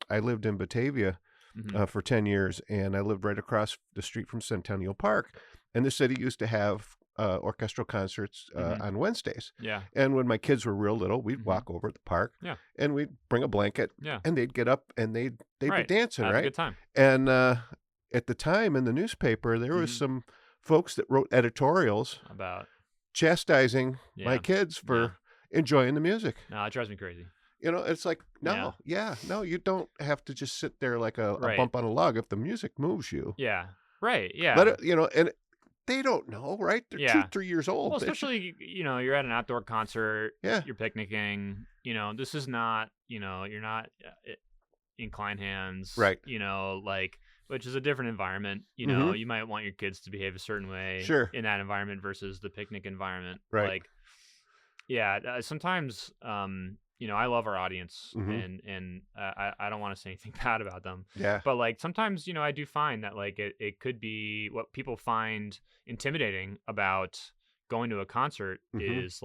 I lived in Batavia Mhm. for 10 years, and I lived right across the street from Centennial Park. And the city used to have orchestral concerts Mhm. on Wednesdays. Yeah. And when my kids were real little, we'd Mhm. walk over at the park, Yeah. and we'd bring a blanket, Yeah. and they'd get up and they'd Right. be dancing, Have a right? good time. And at the time in the newspaper, there was Mhm. some folks that wrote editorials About. chastising my Yeah. kids for Yeah. enjoying the music. No, it drives me crazy. It's like, no, no, you don't have to just sit there like a Right. bump on a log. If the music moves you, Yeah. Right. Yeah. let it, and they don't know, right? They're Yeah. 2, 3 years old. Well, They just- especially you're at an outdoor concert. Yeah. You're picnicking. This is not. You're not in Klein hands. Right. Which is a different environment. Mhm. You might want your kids to behave a certain way. Sure. In that environment versus the picnic environment. Right. Sometimes. I love our audience, Mhm. and I don't want to say anything bad about them. Yeah. But sometimes I do find that it could be what people find intimidating about going to a concert Mhm. is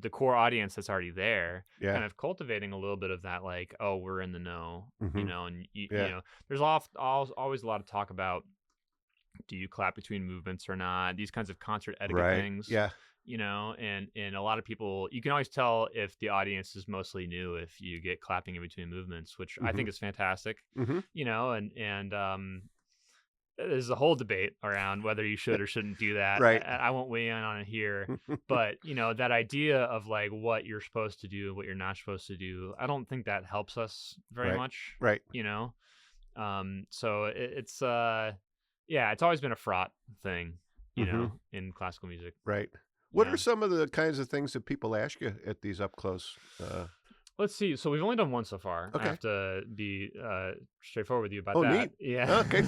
the core audience that's already there, Yeah. kind of cultivating a little bit of that oh, we're in the know, Mhm. and Yeah. there's always a lot of talk about, do you clap between movements or not, these kinds of concert etiquette Right. things. Yeah. And a lot of people, you can always tell if the audience is mostly new if you get clapping in between movements, which I think is fantastic. Mhm. And there's a whole debate around whether you should or shouldn't do that. Right. I won't weigh in on it here, but that idea of what you're supposed to do and what you're not supposed to do, I don't think that helps us very Right. much. Right. So it's it's always been a fraught thing, Mhm. in classical music. Right. What Yeah. are some of the kinds of things that people ask you at these up close? Let's see. So we've only done one so far. Okay. I have to be straightforward with you about Oh, that. neat. Yeah. Okay.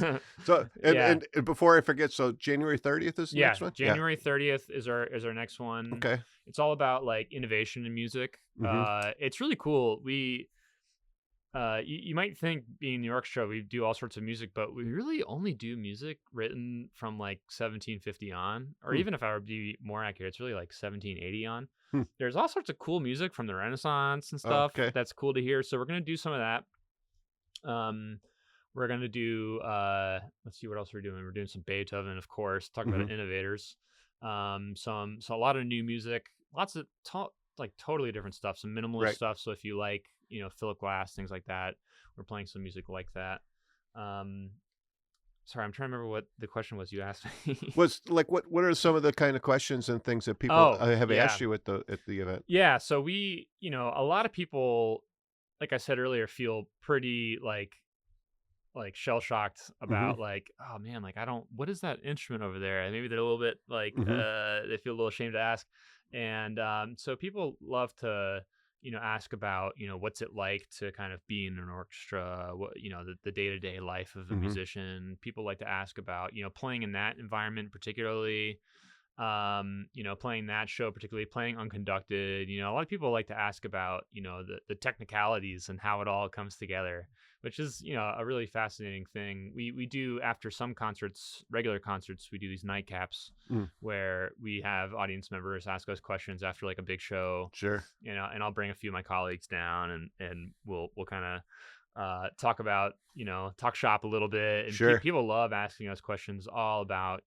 So, and, Yeah. and before I forget, so January 30th is the Yeah. next one? January 30th is our next one. Okay. It's all about innovation in music. Mhm. It's really cool. We you might think, being in the orchestra, we do all sorts of music, but we really only do music written from 1750 on, or even if I were to be more accurate, it's really 1780 on. Hmm. There's all sorts of cool music from the Renaissance and stuff. Okay. That's cool to hear. So we're gonna do some of that. We're gonna do let's see what else we're doing. We're doing some Beethoven, of course. Talk about innovators. So a lot of new music, lots of totally different stuff. Some minimalist Right. stuff. So if you like Philip Glass, things like that, we're playing some music like that. Sorry, I'm trying to remember what the question was you asked me. Was what are some of the kind of questions and things that people Oh, have yeah. asked you at the event? Yeah, so we, a lot of people, like I said earlier, feel pretty shell shocked about oh man, I don't, what is that instrument over there? Maybe they're a little bit they feel a little ashamed to ask. And so people love to ask about what's it like to kind of be in an orchestra, what the day-to-day life of a musician. People like to ask about playing in that environment, particularly playing that show, particularly playing unconducted. A lot of people like to ask about the technicalities and how it all comes together, which is a really fascinating thing. We do, after some concerts, regular concerts, we do these nightcaps where we have audience members ask us questions after a big show. Sure. And I'll bring a few of my colleagues down, and we'll kind of talk about talk shop a little bit. And Sure. people love asking us questions all about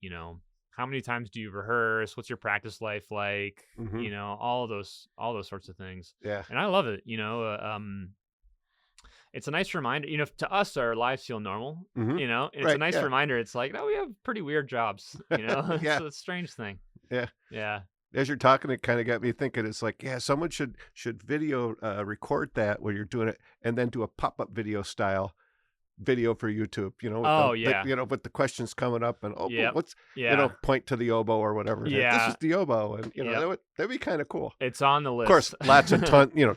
how many times do you rehearse? What's your practice life like? All those sorts of things. Yeah. And I love it. It's a nice reminder. To us, our lives feel normal. Mhm. And it's Right, a nice yeah. reminder. It's no, we have pretty weird jobs. Yeah. It's a strange thing. Yeah. Yeah. As you're talking, it kind of got me thinking. It's like, yeah, someone should video record that where you're doing it, and then do a pop up video style video for YouTube. With Oh yeah. with the questions coming up, and Yep. what's Yeah. point to the oboe or whatever. And this Yeah. is the oboe, and Yep. that'd be kind of cool. It's on the Of course, list. lots of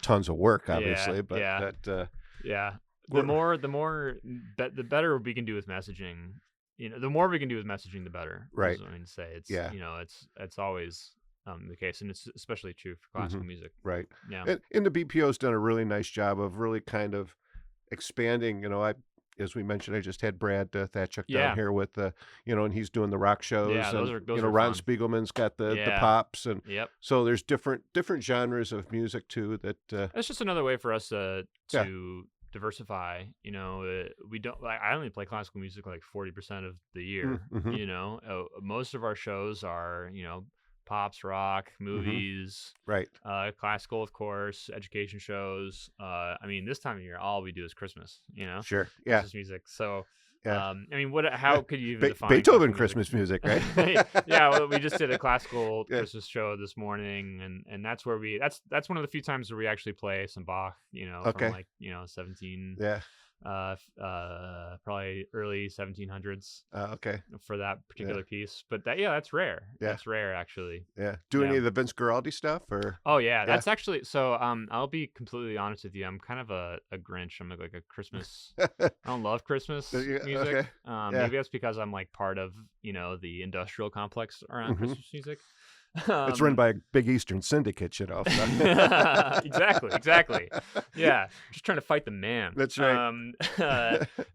tons of work, obviously, but yeah. that Yeah. we're- The better we can do with messaging. The more we can do with messaging, the better. Right. Is what I mean to say. It's Yeah. it's always the case, and it's especially true for classical music. right. Yeah. And the BPO's done a really nice job of really kind of expanding. As we mentioned, I just had Brad Thatchuk Yeah. down here with and he's doing the rock shows. Yeah, those and, are Ron fun. Spiegelman's got the Yeah. pops, and Yep. so there's different genres of music too. That It's just another way for us to Yeah. diversify. We don't. I only play classical music like 40% of the year. Mhm. Most of our shows are pops, rock, movies, right, classical, of course, education shows. This time of year, all we do is Christmas. sure, yeah, Christmas music. So, yeah. how could you even define Beethoven classical Christmas music, right? yeah, well, we just did a classical Yeah. Christmas show this morning, and that's where that's one of the few times where we actually play some Bach, Okay. from like 17, Yeah. probably early 1700s Okay. for that particular piece. But that's rare. Yeah. That's rare actually. Yeah. Do any Yeah. of the Vince Guaraldi stuff or? Oh yeah, that's actually so. I'll be completely honest with you. I'm kind of a Grinch. I'm like a Christmas. I don't love Christmas Yeah, music. okay. Maybe that's because I'm like part of the industrial complex around Mhm. Christmas music. It's run by a big Eastern syndicate, so. Exactly. Yeah, just trying to fight the man. That's right.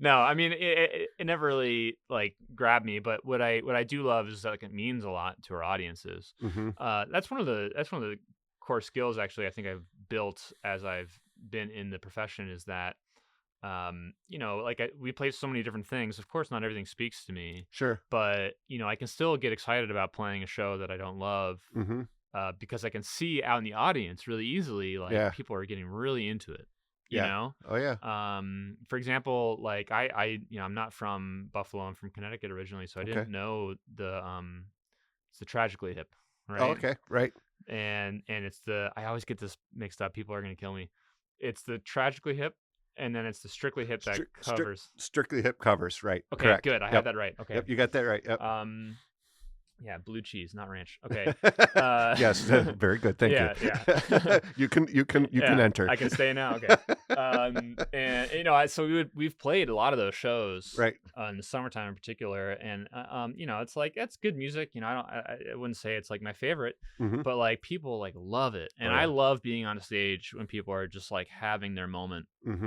No, it never really like grabbed me, but what I do love is that like it means a lot to our audiences. hmm That's one of the core skills actually I think I've built as I've been in the profession is that we play so many different things. Of course, not everything speaks to me, Sure. but I can still get excited about playing a show that I don't love hmm because I can see out in the audience really easily like Yeah. people are getting really into it. Yeah. Oh yeah. For example, like I'm not from Buffalo. I'm from Connecticut originally, so I Okay. didn't know it's the Tragically Hip, right? Oh, okay. Right. And it's I always get this mixed up. People are gonna kill me. It's the Tragically Hip, and then it's the Strictly Hip that covers. Strictly Hip covers. Right. Okay, Correct. good. I Yep. had that right. Okay. Yep. You got that right. Yep. Yeah, blue cheese, not ranch. Okay. Yes. Very good. Thank yeah, you. yeah. you can Yeah, enter. I can stay now. Okay. And so we've played a lot of those shows, Right. in the summertime in particular, and it's like that's good music. I wouldn't say it's like my favorite, hmm but like people like love it, and Oh, yeah. I love being on a stage when people are just like having their moment. hmm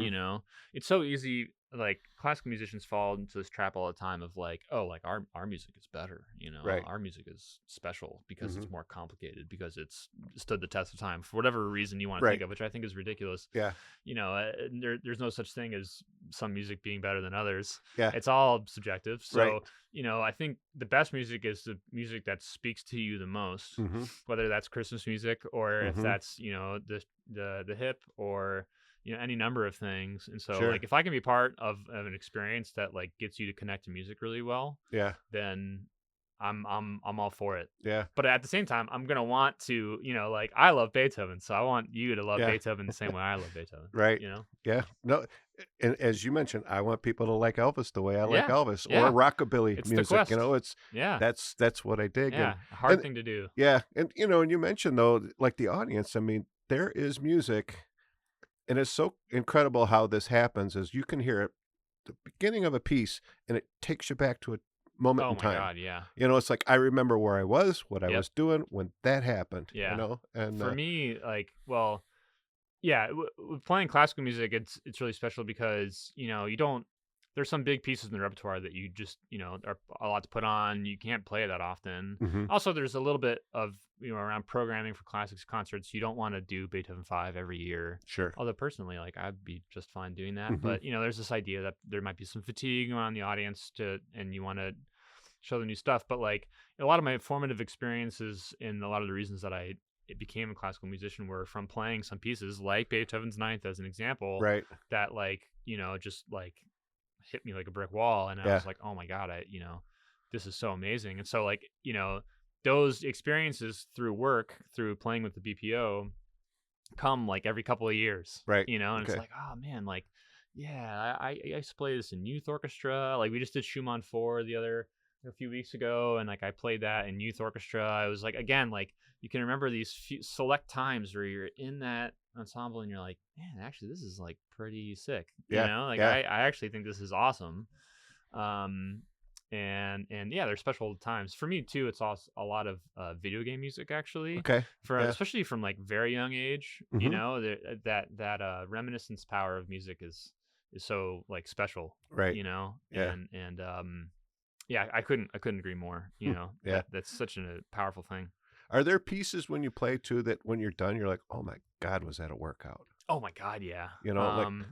It's so easy. Like classical musicians fall into this trap all the time of like, oh, like our music is better, Right. our music is special because Mhm. it's more complicated because it's stood the test of time for whatever reason you want to Right. think of, which I think is ridiculous. Yeah. There's no such thing as some music being better than others. Yeah. It's all subjective. So, Right. I think the best music is the music that speaks to you the most, hmm whether that's Christmas music or if Mhm. that's, the hip or any number of things. And so Sure. like if I can be part of an experience that like gets you to connect to music really well, Yeah. then I'm all for it. Yeah. But at the same time, I'm gonna want to, like I love Beethoven, so I want you to love Yeah. Beethoven the same way I love Beethoven. Right. You know? Yeah. No. And as you mentioned, I want people to like Elvis the way I like Yeah. Elvis Yeah. or rockabilly It's the music. quest. It's Yeah. that's what I dig. Yeah. A hard and thing to do. yeah, and and you mentioned though, like the audience. I mean, there is music, and it's so incredible how this happens. Is you can hear it, the beginning of a piece, and it takes you back to a moment Oh in my time. God, yeah. It's like I remember where I was, what I Yep. was doing when that happened. Yeah. And For me, like, well, yeah, with playing classical music, it's really special because you don't. There's some big pieces in the repertoire that you just are a lot to put on. You can't play that often. hmm Also, there's a little bit of around programming for classics concerts. You don't want to do Beethoven 5 every year. Sure. Although personally, like I'd be just fine doing that. Mhm. But there's this idea that there might be some fatigue around the audience and you want to show them new stuff. But like a lot of my formative experiences and a lot of the reasons that I became a classical musician were from playing some pieces like Beethoven's Ninth as an example Right. that like just like hit me like a brick wall, and I Yeah. was like, oh my God, this is so amazing. And so like those experiences through work, through playing with the BPO, come like every couple of years, Right. and it's Okay. like, oh man, like, yeah, I used to play this in youth orchestra. Like we just did Schumann 4 a few weeks ago, and like I played that in youth orchestra. I was like, again, like you can remember these few select times where you're in that ensemble and you're like, man, actually this is like pretty sick. Yeah. Like Yeah. I actually think this is awesome. Um and yeah, there's special times for me too. It's also a lot of video game music actually, Okay. from Yeah. especially from like very young age. That reminiscence power of music is so like special. Right. Yeah. And yeah, I couldn't agree more. Yeah. That's such a powerful thing. Are there pieces when you play too that when you're done, you're like, oh my God, was that a workout? Oh my God, yeah.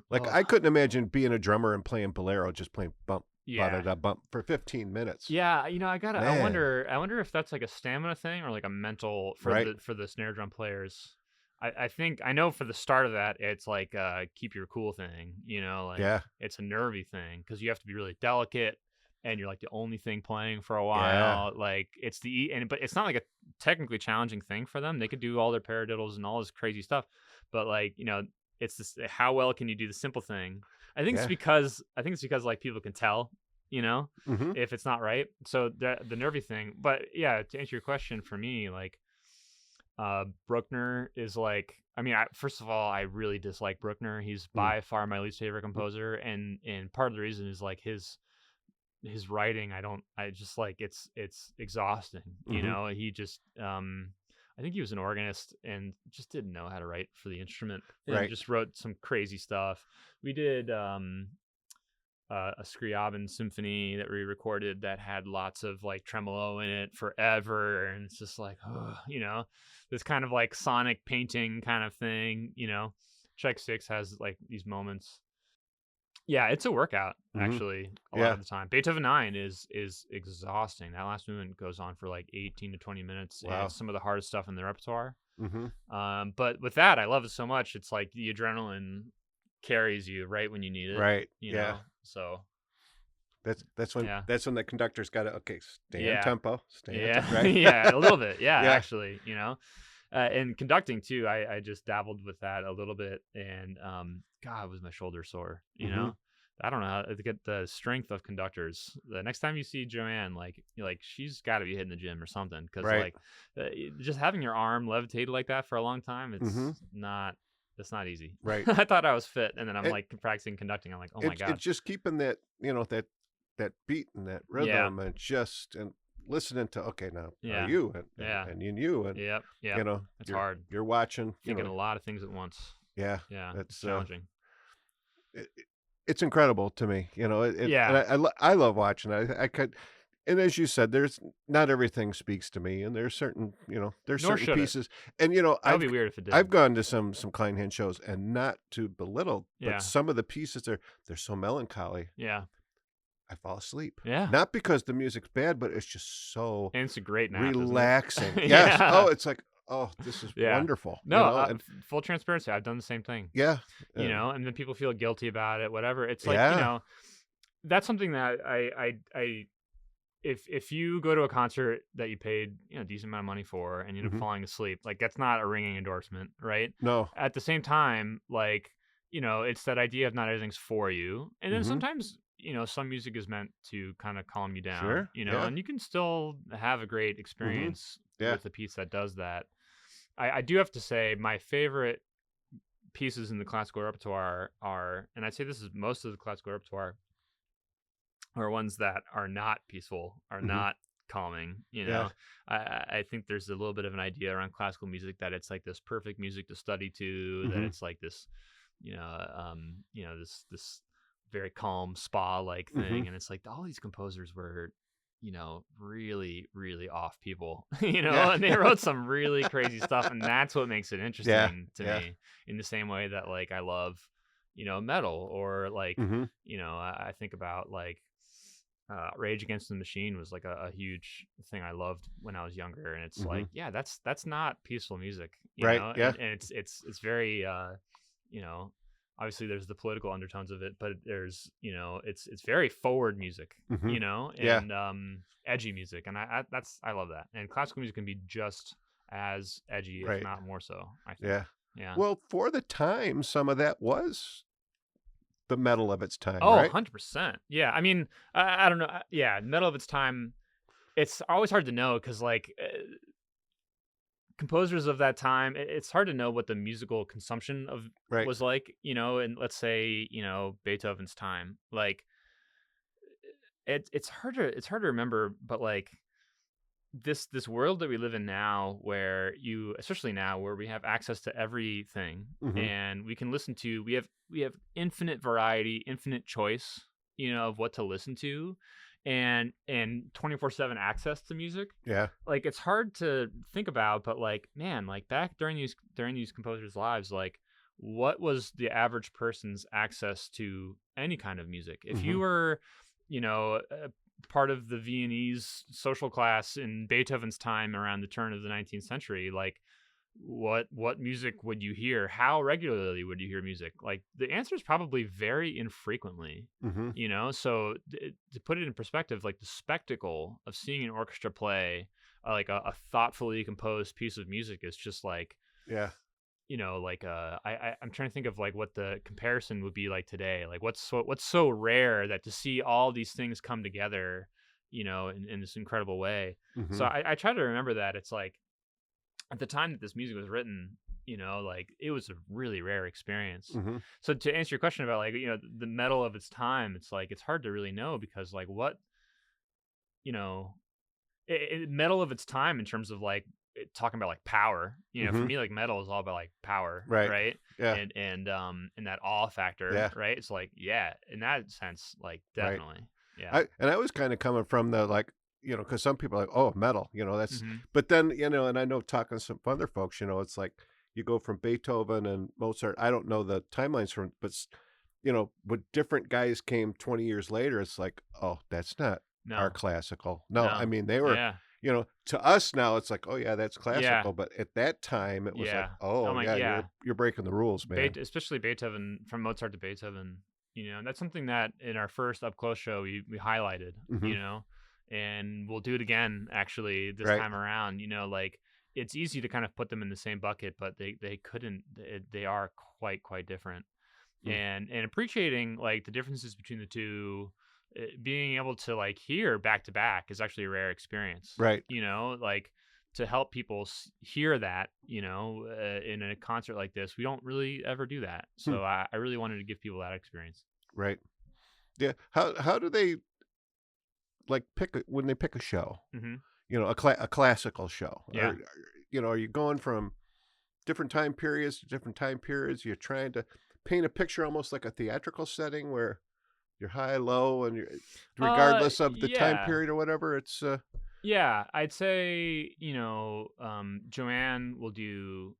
Like I couldn't imagine being a drummer and playing bolero, just playing bump, Yeah. ba-da-da, bump for 15 minutes. Yeah, I Man. wonder if that's like a stamina thing or like a mental for Right. the snare drum players. I think I know for the start of that it's like keep your cool thing, like Yeah. it's a nervy thing because you have to be really delicate and you're like the only thing playing for a while. Like it's but it's not like a technically challenging thing for them. They could do all their paradiddles and all this crazy stuff, but like it's this, how well can you do the simple thing? I think it's because like people can tell, Mm-hmm. if it's not right. So the nervy thing. But yeah, to answer your question, for me, like Bruckner is like, I mean, first of all, I really dislike Bruckner. He's by far my least favorite composer, and part of the reason is like his writing. I just like it's exhausting. He just I think he was an organist and just didn't know how to write for the instrument, and Right. just wrote some crazy stuff. We did a Scriabin symphony that we recorded that had lots of like tremolo in it forever, and it's just like, this kind of like sonic painting kind of thing. Check 6 has like these moments. Yeah, it's a workout actually a lot of the time. Beethoven 9 is exhausting. That last movement goes on for like 18 to 20 minutes. Wow. And it's some of the hardest stuff in the repertoire. Mm-hmm. But with that, I love it so much. It's like the adrenaline carries you right when you need it. Right. You know? So that's when the conductor's got to stay on tempo. Stay on tempo, right? Yeah, a little bit. Yeah, actually, and conducting too. I just dabbled with that a little bit, and God, was my shoulder sore. I don't know how to get the strength of conductors. The next time you see Joanne, like she's got to be hitting the gym or something, because like just having your arm levitated like that for a long time, it's not. It's not easy. Right. I thought I was fit, and then I'm like practicing conducting. I'm like, oh my God. It's just keeping that that beat and that rhythm, and listening to now you and you and yep. It's hard. You're watching, thinking a lot of things at once. Yeah, it's challenging. It's incredible to me, and I love watching it. I could, and as you said, there's not everything speaks to me, and there's certain there's certain pieces, and That'd be weird if it did. I've gone to some Kleinhand shows, and not to belittle, but some of the pieces they're so melancholy. Yeah. I fall asleep. Yeah. Not because the music's bad, but it's just so and it's a great nap, relaxing. Isn't it? Yes. Oh, it's like, this is wonderful. No, full transparency. I've done the same thing. Yeah. And then people feel guilty about it, whatever. It's like, that's something that I if you go to a concert that you paid, a decent amount of money for, and you end up falling asleep, like that's not a ringing endorsement, right? No. At the same time, like, it's that idea of not everything's for you. And then sometimes, some music is meant to kind of calm you down, sure. And you can still have a great experience with a piece that does that. I do have to say my favorite pieces in the classical repertoire are, and I'd say this is most of the classical repertoire, are ones that are not peaceful, are not calming. I think there's a little bit of an idea around classical music that it's like this perfect music to study to, that it's like this, this very calm spa like thing, and it's like all these composers were really, really off people, and they wrote some really crazy stuff, and that's what makes it interesting to me, in the same way that like I love metal, or like I think about like Rage Against the Machine was like a huge thing I loved when I was younger, and it's like that's not peaceful music, right? and it's very obviously there's the political undertones of it, but there's, it's very forward music, Hmm. Yeah. and edgy music, and I love that. And classical music can be just as edgy, if Right. not more so, I think. Yeah. Yeah. Well, for the time, some of that was the metal of its time, Oh, right? 100%. Yeah. I mean, I don't know. Yeah, middle of its time. It's always hard to know because, like, composers of that time, it's hard to know what the musical consumption of Right. was like, and let's say, Beethoven's time. Like, it's hard to remember, but like this world that we live in now, where especially now, where we have access to everything, Hmm. and we can listen to, we have infinite variety, infinite choice, of what to listen to, and 24/7 access to music. Yeah. Like, it's hard to think about, but like, man, like back during these composers' lives, like, what was the average person's access to any kind of music? If you Hmm. were, part of the Viennese social class in Beethoven's time around the turn of the 19th century, like, what music would you hear? How regularly would you hear music? Like, the answer is probably very infrequently. Hmm. So to put it in perspective, like, the spectacle of seeing an orchestra play like a thoughtfully composed piece of music is just like, Yeah. like, I'm trying to think of like what the comparison would be like today. Like, what's so rare that to see all these things come together, in this incredible way. So Hmm. I try to remember that it's like, at the time that this music was written, like, it was a really rare experience. Hmm. So to answer your question about, like, the metal of its time, it's like, it's hard to really know, because like, what, you know metal of its time in terms of like, talking about like power. For Hmm. me, like, metal is all about like power, Right. right? Yeah. And that awe factor, Yeah. right? It's like, yeah, in that sense, like, Right. definitely, yeah. I was kind of coming from the like, because some people are like, oh, metal, that's, Hmm. but then, and I know talking to some other folks, it's like you go from Beethoven and Mozart. I don't know the timelines from, but, when different guys came 20 years later, it's like, oh, that's not our No, classical. No, I no, mean, they were, yeah, to us now, it's like, oh, yeah, that's yeah, classical. But at that time, it was like, yeah. Oh oh, my, yeah, yeah. you're breaking the rules, man. Especially Beethoven, from Mozart to Beethoven, and that's something that in our first up close show we highlighted, Hmm. and we'll do it again actually this Right. time around. Like, it's easy to kind of put them in the same bucket, but they couldn't. They are quite different, Mm. and appreciating like the differences between the two. Being able to like hear back to back is actually a rare experience. Right. Like, to help people hear that, in a concert like this, we don't really ever do that. Hmm. So I really wanted to give people that experience. Right. Yeah. How do they like when they pick a show? Hmm. A classical show. Yeah. Are you going from different time periods to different time periods? You're trying to paint a picture almost like a theatrical setting where you're high, low, and regardless of the time Yeah. period or whatever. It's Yeah. I'd say, Joanne will do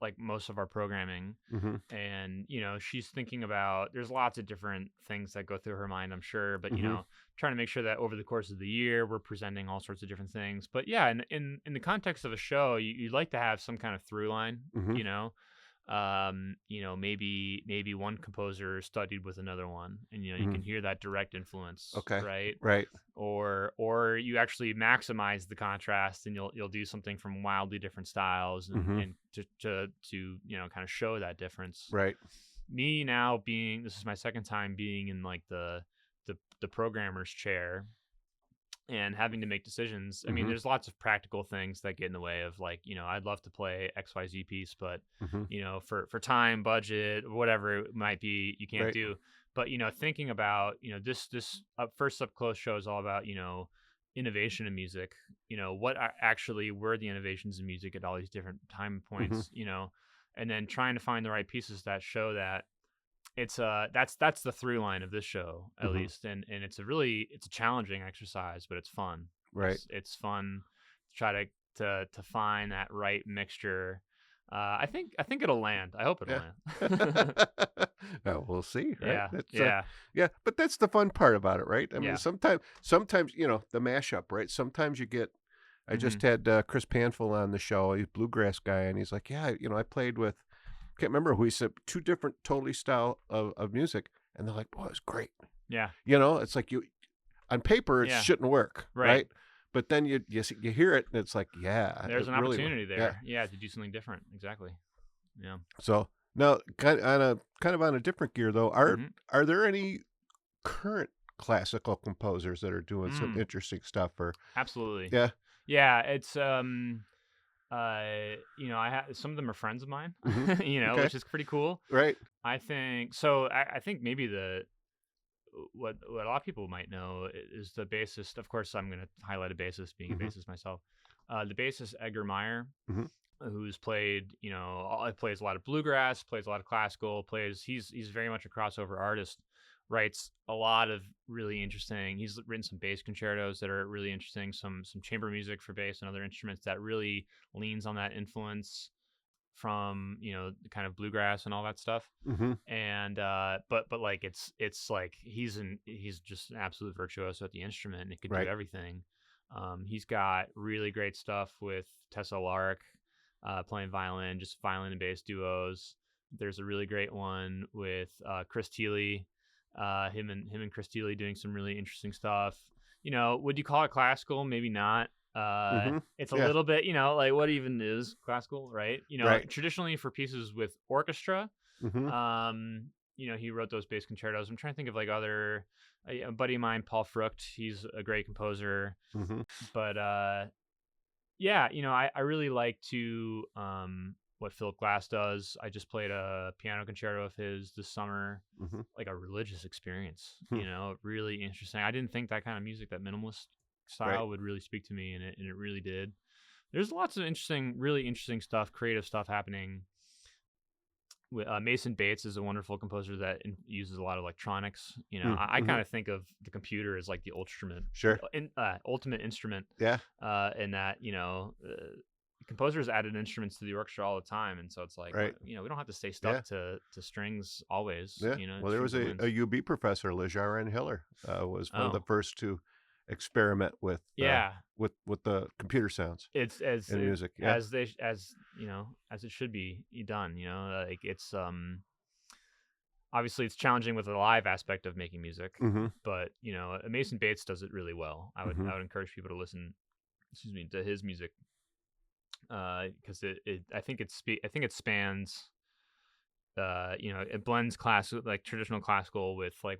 like most of our programming, hmm. and she's thinking about, there's lots of different things that go through her mind, I'm sure, but Hmm. trying to make sure that over the course of the year we're presenting all sorts of different things. But yeah, in the context of a show, you'd like to have some kind of through line. Hmm. Maybe one composer studied with another one, and you Hmm. can hear that direct influence, Okay. right? Right. Or you actually maximize the contrast, and you'll do something from wildly different styles, and Hmm. and to kind of show that difference. Right. Me now, this is my second time being in like the programmer's chair and having to make decisions. I mean, Hmm. there's lots of practical things that get in the way of, like, I'd love to play XYZ piece, but Hmm. for time, budget, whatever it might be, you can't Right. do. But thinking about, this first up close show is all about, innovation in music. What actually were the innovations in music at all these different time Hmm. points, and then trying to find the right pieces that show that. That's the through line of this show, at Hmm. least, and it's a challenging exercise, but it's fun. Right. It's fun to try to find that right mixture. I think it'll land. I hope it'll Yeah. land. Well, we'll see, right? Yeah, That's yeah, yeah, but that's the fun part about it, right? I mean, yeah. sometimes the mashup, right? Sometimes you get. I Hmm. just had Chris Panfil on the show. He's a bluegrass guy, and he's like, yeah, I played with can't remember who he said, two different totally style of music, and they're like, "Boy, it's great." Yeah. It's like on paper it Yeah. shouldn't work, Right. right? But then you hear it, and it's like, yeah, There's it an really opportunity yeah. there. Yeah, to do something different. Exactly. Yeah. So now, kind of on a different gear though, Mhm. are there any current classical composers that are doing some Mm. interesting stuff? Or Absolutely. yeah, Yeah, it's I have some of them are friends of mine, hmm okay, which is pretty cool. right, I think so. I think maybe what a lot of people might know is the bassist. Of course, I'm going to highlight a bassist, being a hmm bassist myself. The bassist Edgar Meyer, hmm who's played, plays a lot of bluegrass, plays a lot of classical, he's very much a crossover artist. Writes a lot of really interesting. He's written some bass concertos that are really interesting. Some chamber music for bass and other instruments that really leans on that influence from kind of bluegrass and all that stuff. hmm And but like it's like he's just an absolute virtuoso at the instrument, and it could do right, everything. He's got really great stuff with Tessa Lark playing violin, just violin and bass duos. There's a really great one with Chris Thiele, him and Chris Thiele doing some really interesting stuff. Would you call it classical? Maybe not. hmm It's a yeah, little bit, like what even is classical, right? right, Traditionally for pieces with orchestra, hmm he wrote those bass concertos. I'm trying to think of like other a buddy of mine, Paul Frucht. He's a great composer, hmm but yeah, I really like to what Philip Glass does. I just played a piano concerto of his this summer, hmm like a religious experience. Hmm. Really interesting. I didn't think that kind of music, that minimalist right, style, would really speak to me, and it really did. There's lots of really interesting stuff, creative stuff happening. Mason Bates is a wonderful composer that uses a lot of electronics. I mm-hmm. kind of think of the computer as like the Sure, ultimate instrument, yeah, in that composers added instruments to the orchestra all the time, and so it's like right, we don't have to stay yeah. stuck to strings always. Yeah. Well, there Strings was and a winds. UB professor, LeJaron Hiller, was one of the Oh first to experiment yeah, with the computer sounds it's in music. Yeah. as it should be done. Like it's obviously it's challenging with the live aspect of making music, Mm-hmm. but Mason Bates does it really well. I Mm-hmm. would encourage people to listen, excuse me, to his music, because I think it spans, it blends like traditional classical with like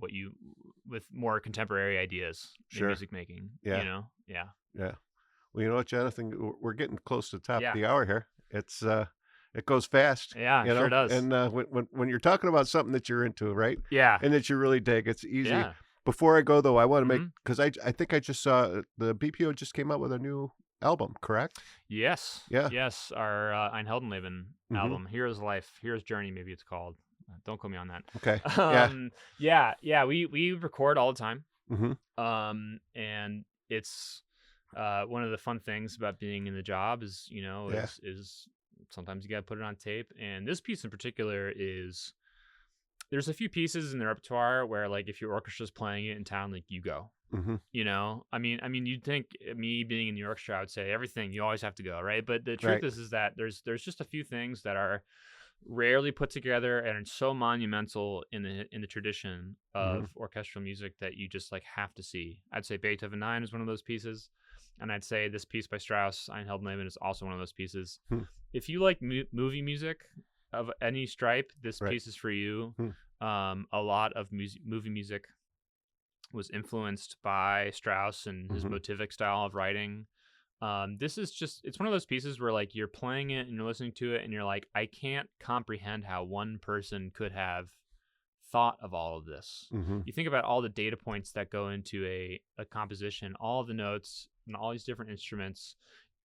with more contemporary ideas in Sure. music making. Yeah. Yeah, Yeah. Well, you know what, Jonathan, we're getting close to the top of yeah, the hour here. It goes fast, yeah, sure does. and when you're talking about something that you're into, right, Yeah, and that you really dig, it's easy. yeah. Before I go though, I want to make, Mhm. because I think I just saw the BPO just came out with a new album, correct? Yes, Yeah. yes. Our Ein Heldenleben Mm-hmm. album, Hero's Life, Hero's Journey, maybe it's called. Don't quote me on that. Okay. Yeah. Yeah. We record all the time. Mm-hmm. And it's one of the fun things about being in the job is Yeah. is sometimes you got to put it on tape. And this piece in particular there's a few pieces in the repertoire where like if your orchestra's playing it in town, like you go. Mm-hmm. I mean, you'd think me being in the orchestra, I would say everything. You always have to go, right? But the truth Right. is that there's just a few things that are rarely put together and are so monumental in the tradition of orchestral music that you just like have to see. I'd say Beethoven 9 is one of those pieces, and I'd say this piece by Strauss, Ein Heldenleben, is also one of those pieces. Hmm. If you like movie music of any stripe, this Right. piece is for you. Hmm. A lot of movie music was influenced by Strauss and his motivic style of writing. This is it's one of those pieces where like you're playing it and you're listening to it and you're like, I can't comprehend how one person could have thought of all of this. Mm-hmm. You think about all the data points that go into a composition, all the notes and all these different instruments,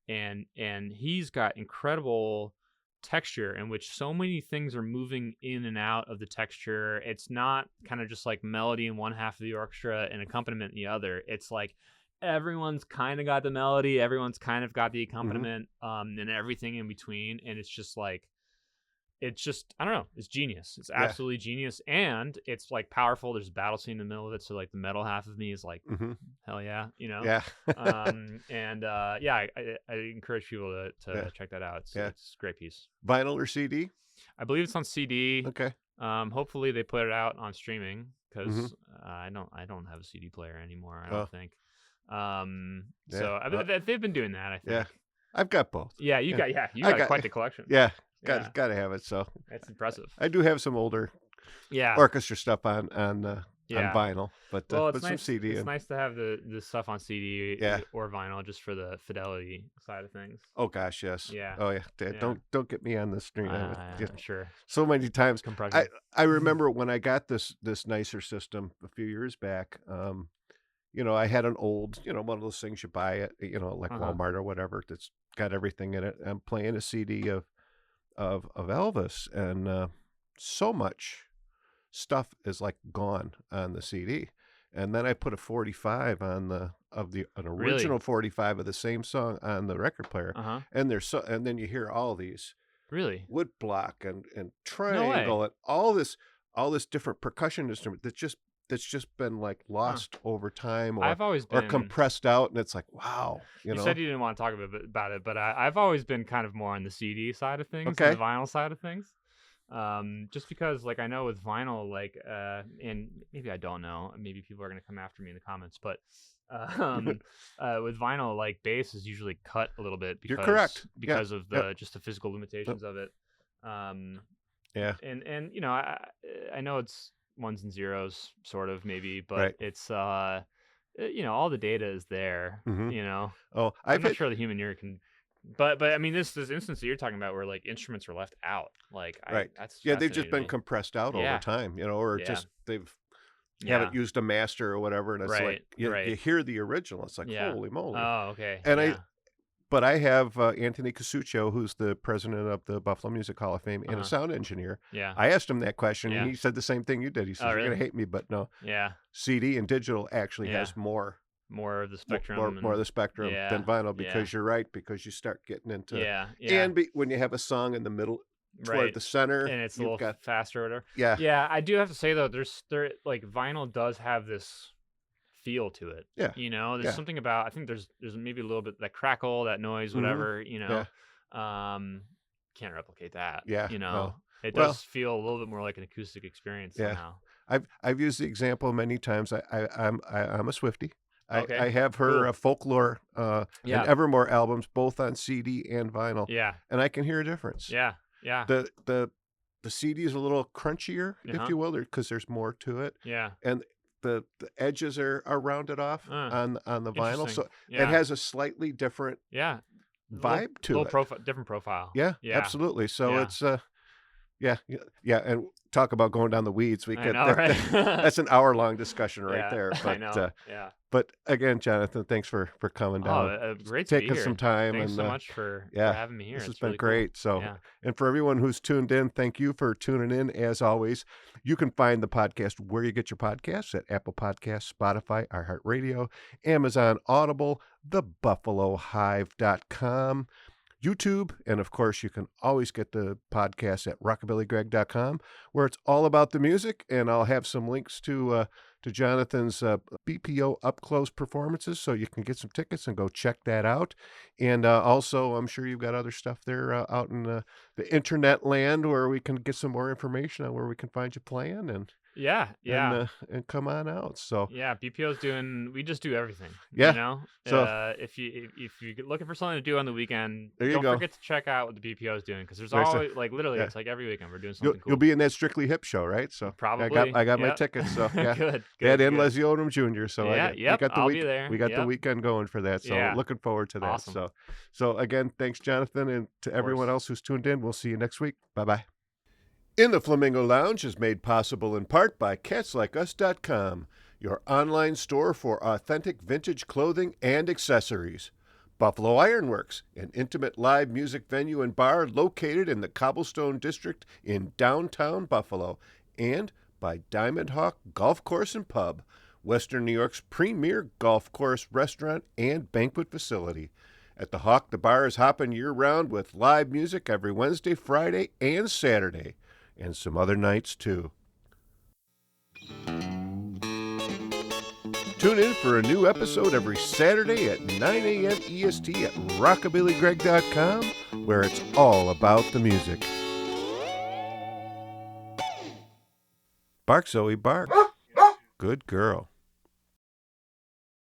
and he's got incredible texture in which so many things are moving in and out of the texture. It's not kind of just like melody in one half of the orchestra and accompaniment in the other. It's like everyone's kind of got the melody, everyone's kind of got the accompaniment, and everything in between. And it's just like it's just, I don't know, it's genius. It's Yeah. absolutely genius, and it's like powerful. There's a battle scene in the middle of it, so like the metal half of me is like, Mm-hmm. hell yeah, you know. Yeah. And yeah, I encourage people to Yeah. check that out. It's Yeah. it's a great piece. Vinyl or CD? I believe it's on CD. Okay. Hopefully they put it out on streaming because Mhm. I don't have a CD player anymore. I Oh. don't think. Yeah. So they've been doing that, I think. Yeah. I've got both. Yeah, you Yeah. got quite the collection. Yeah. Yeah. Got to have it. So That's impressive. I do have some older Yeah. orchestra stuff on Yeah. vinyl, but Well, it's some nice. CD. It's nice to have the stuff on CD Yeah. or vinyl just for the fidelity side of things. Oh gosh, yes. Yeah. Oh yeah. Yeah. Don't get me on the stream. I'm sure. So many times. Compression. I remember when I got this nicer system a few years back. I had an old, one of those things you buy at, like Walmart or whatever, that's got everything in it. I'm playing a CD of Elvis, and so much stuff is like gone on the CD. And then I put a 45 on an original 45 of the same song on the record player. And and then you hear all these Really? wood block and triangle and all this different percussion instrument that's just been like lost over time, I've always been, or compressed out, and it's like, wow. You said you didn't want to talk about it, but I've always been kind of more on the CD side of things than the vinyl side of things. Just because, like, I know with vinyl, like, and maybe I don't know, maybe people are gonna come after me in the comments, but with vinyl, like, bass is usually cut a little bit because You're correct. because of just the physical limitations of it. Yeah. And I know it's ones and zeros, sort of, maybe, but Right. it's all the data is there. Mhm. I'm not sure the human ear can. But I mean, this instance that you're talking about where like instruments are left out, like Right. that's they've just fascinating been to me. compressed out over time, or Yeah. just they've Yeah. haven't used a master or whatever, and it's like Right, you right. hear the original, it's like, Yeah. holy moly. Oh, okay. And yeah. But I have Anthony Casuccio, who's the president of the Buffalo Music Hall of Fame and a sound engineer. Yeah. I asked him that question, Yeah. and he said the same thing you did. He said, Oh, "You're really? going to hate me, but no, Yeah. CD and digital actually Yeah. has more More of the spectrum. more of the spectrum Yeah. than vinyl, Yeah. because you're right, because you start getting into Yeah. and when you have a song in the middle toward Right. the center, And it's a you've little got faster or whatever. yeah. Yeah, I do have to say though, like vinyl does have this feel to it. Yeah. There's Yeah. something about, I think there's maybe a little bit that crackle, that noise, Mhm. whatever, Yeah. Can't replicate that. Yeah, no. It Well- does feel a little bit more like an acoustic experience Yeah. somehow. I've used the example many times. I'm a Swiftie. Okay. I have her Cool. Folklore Yeah. and Evermore albums, both on CD and vinyl, Yeah. and I can hear a difference. Yeah. Yeah. The CD is a little crunchier, Uh-huh. if you will, because there's more to it, Yeah. and the edges are rounded off on the vinyl, Interesting. so Yeah. it has a slightly different Yeah. vibe to it. Different profile. Yeah, Yeah. absolutely. So Yeah. it's yeah, and talk about going down the weeds. We I could know, right? that's an hour-long discussion right Yeah, there. I But know. Yeah. but again, Jonathan, thanks for coming down. Great to be taking here. some time. Thanks and so much for yeah, having me here. This has It's been really cool. great. So, Yeah. and for everyone who's tuned in, thank you for tuning in. As always, you can find the podcast where you get your podcasts at Apple Podcasts, Spotify, iHeartRadio, Amazon Audible, thebuffalohive.com, YouTube, and of course, you can always get the podcast at rockabillygreg.com, where it's all about the music, and I'll have some links to Jonathan's BPO up-close performances, so you can get some tickets and go check that out. And also, I'm sure you've got other stuff there out in the internet land where we can get some more information on where we can find you playing and come on out. So Yeah, BPO's we just do everything. Yeah. So- if you're looking for something to do on the weekend, There you don't go. forget to check out what the BPO is doing, because there's There's always literally yeah. it's like every weekend we're doing something you'll cool. be in that Strictly Hip show, right? So Probably. I got my Yep. tickets. So yeah. Good. That and good. Leslie Odom Jr. So Yeah, we got the I'll week, be there. we got the Yep. weekend going for that. So Yeah. looking forward to that. Awesome. So again, thanks, Jonathan, and to everyone course. else who's tuned in. We'll see you next week. Bye-bye. In the Flamingo Lounge is made possible in part by CatsLikeUs.com, your online store for authentic vintage clothing and accessories. Buffalo Ironworks, an intimate live music venue and bar located in the Cobblestone District in downtown Buffalo. And by Diamond Hawk Golf Course and Pub, Western New York's premier golf course, restaurant, and banquet facility. At the Hawk, the bar is hopping year-round with live music every Wednesday, Friday, and Saturday, and some other nights, too. Tune in for a new episode every Saturday at 9 a.m. EST at rockabillygreg.com, where it's all about the music. Bark, Zoe, bark. Good girl.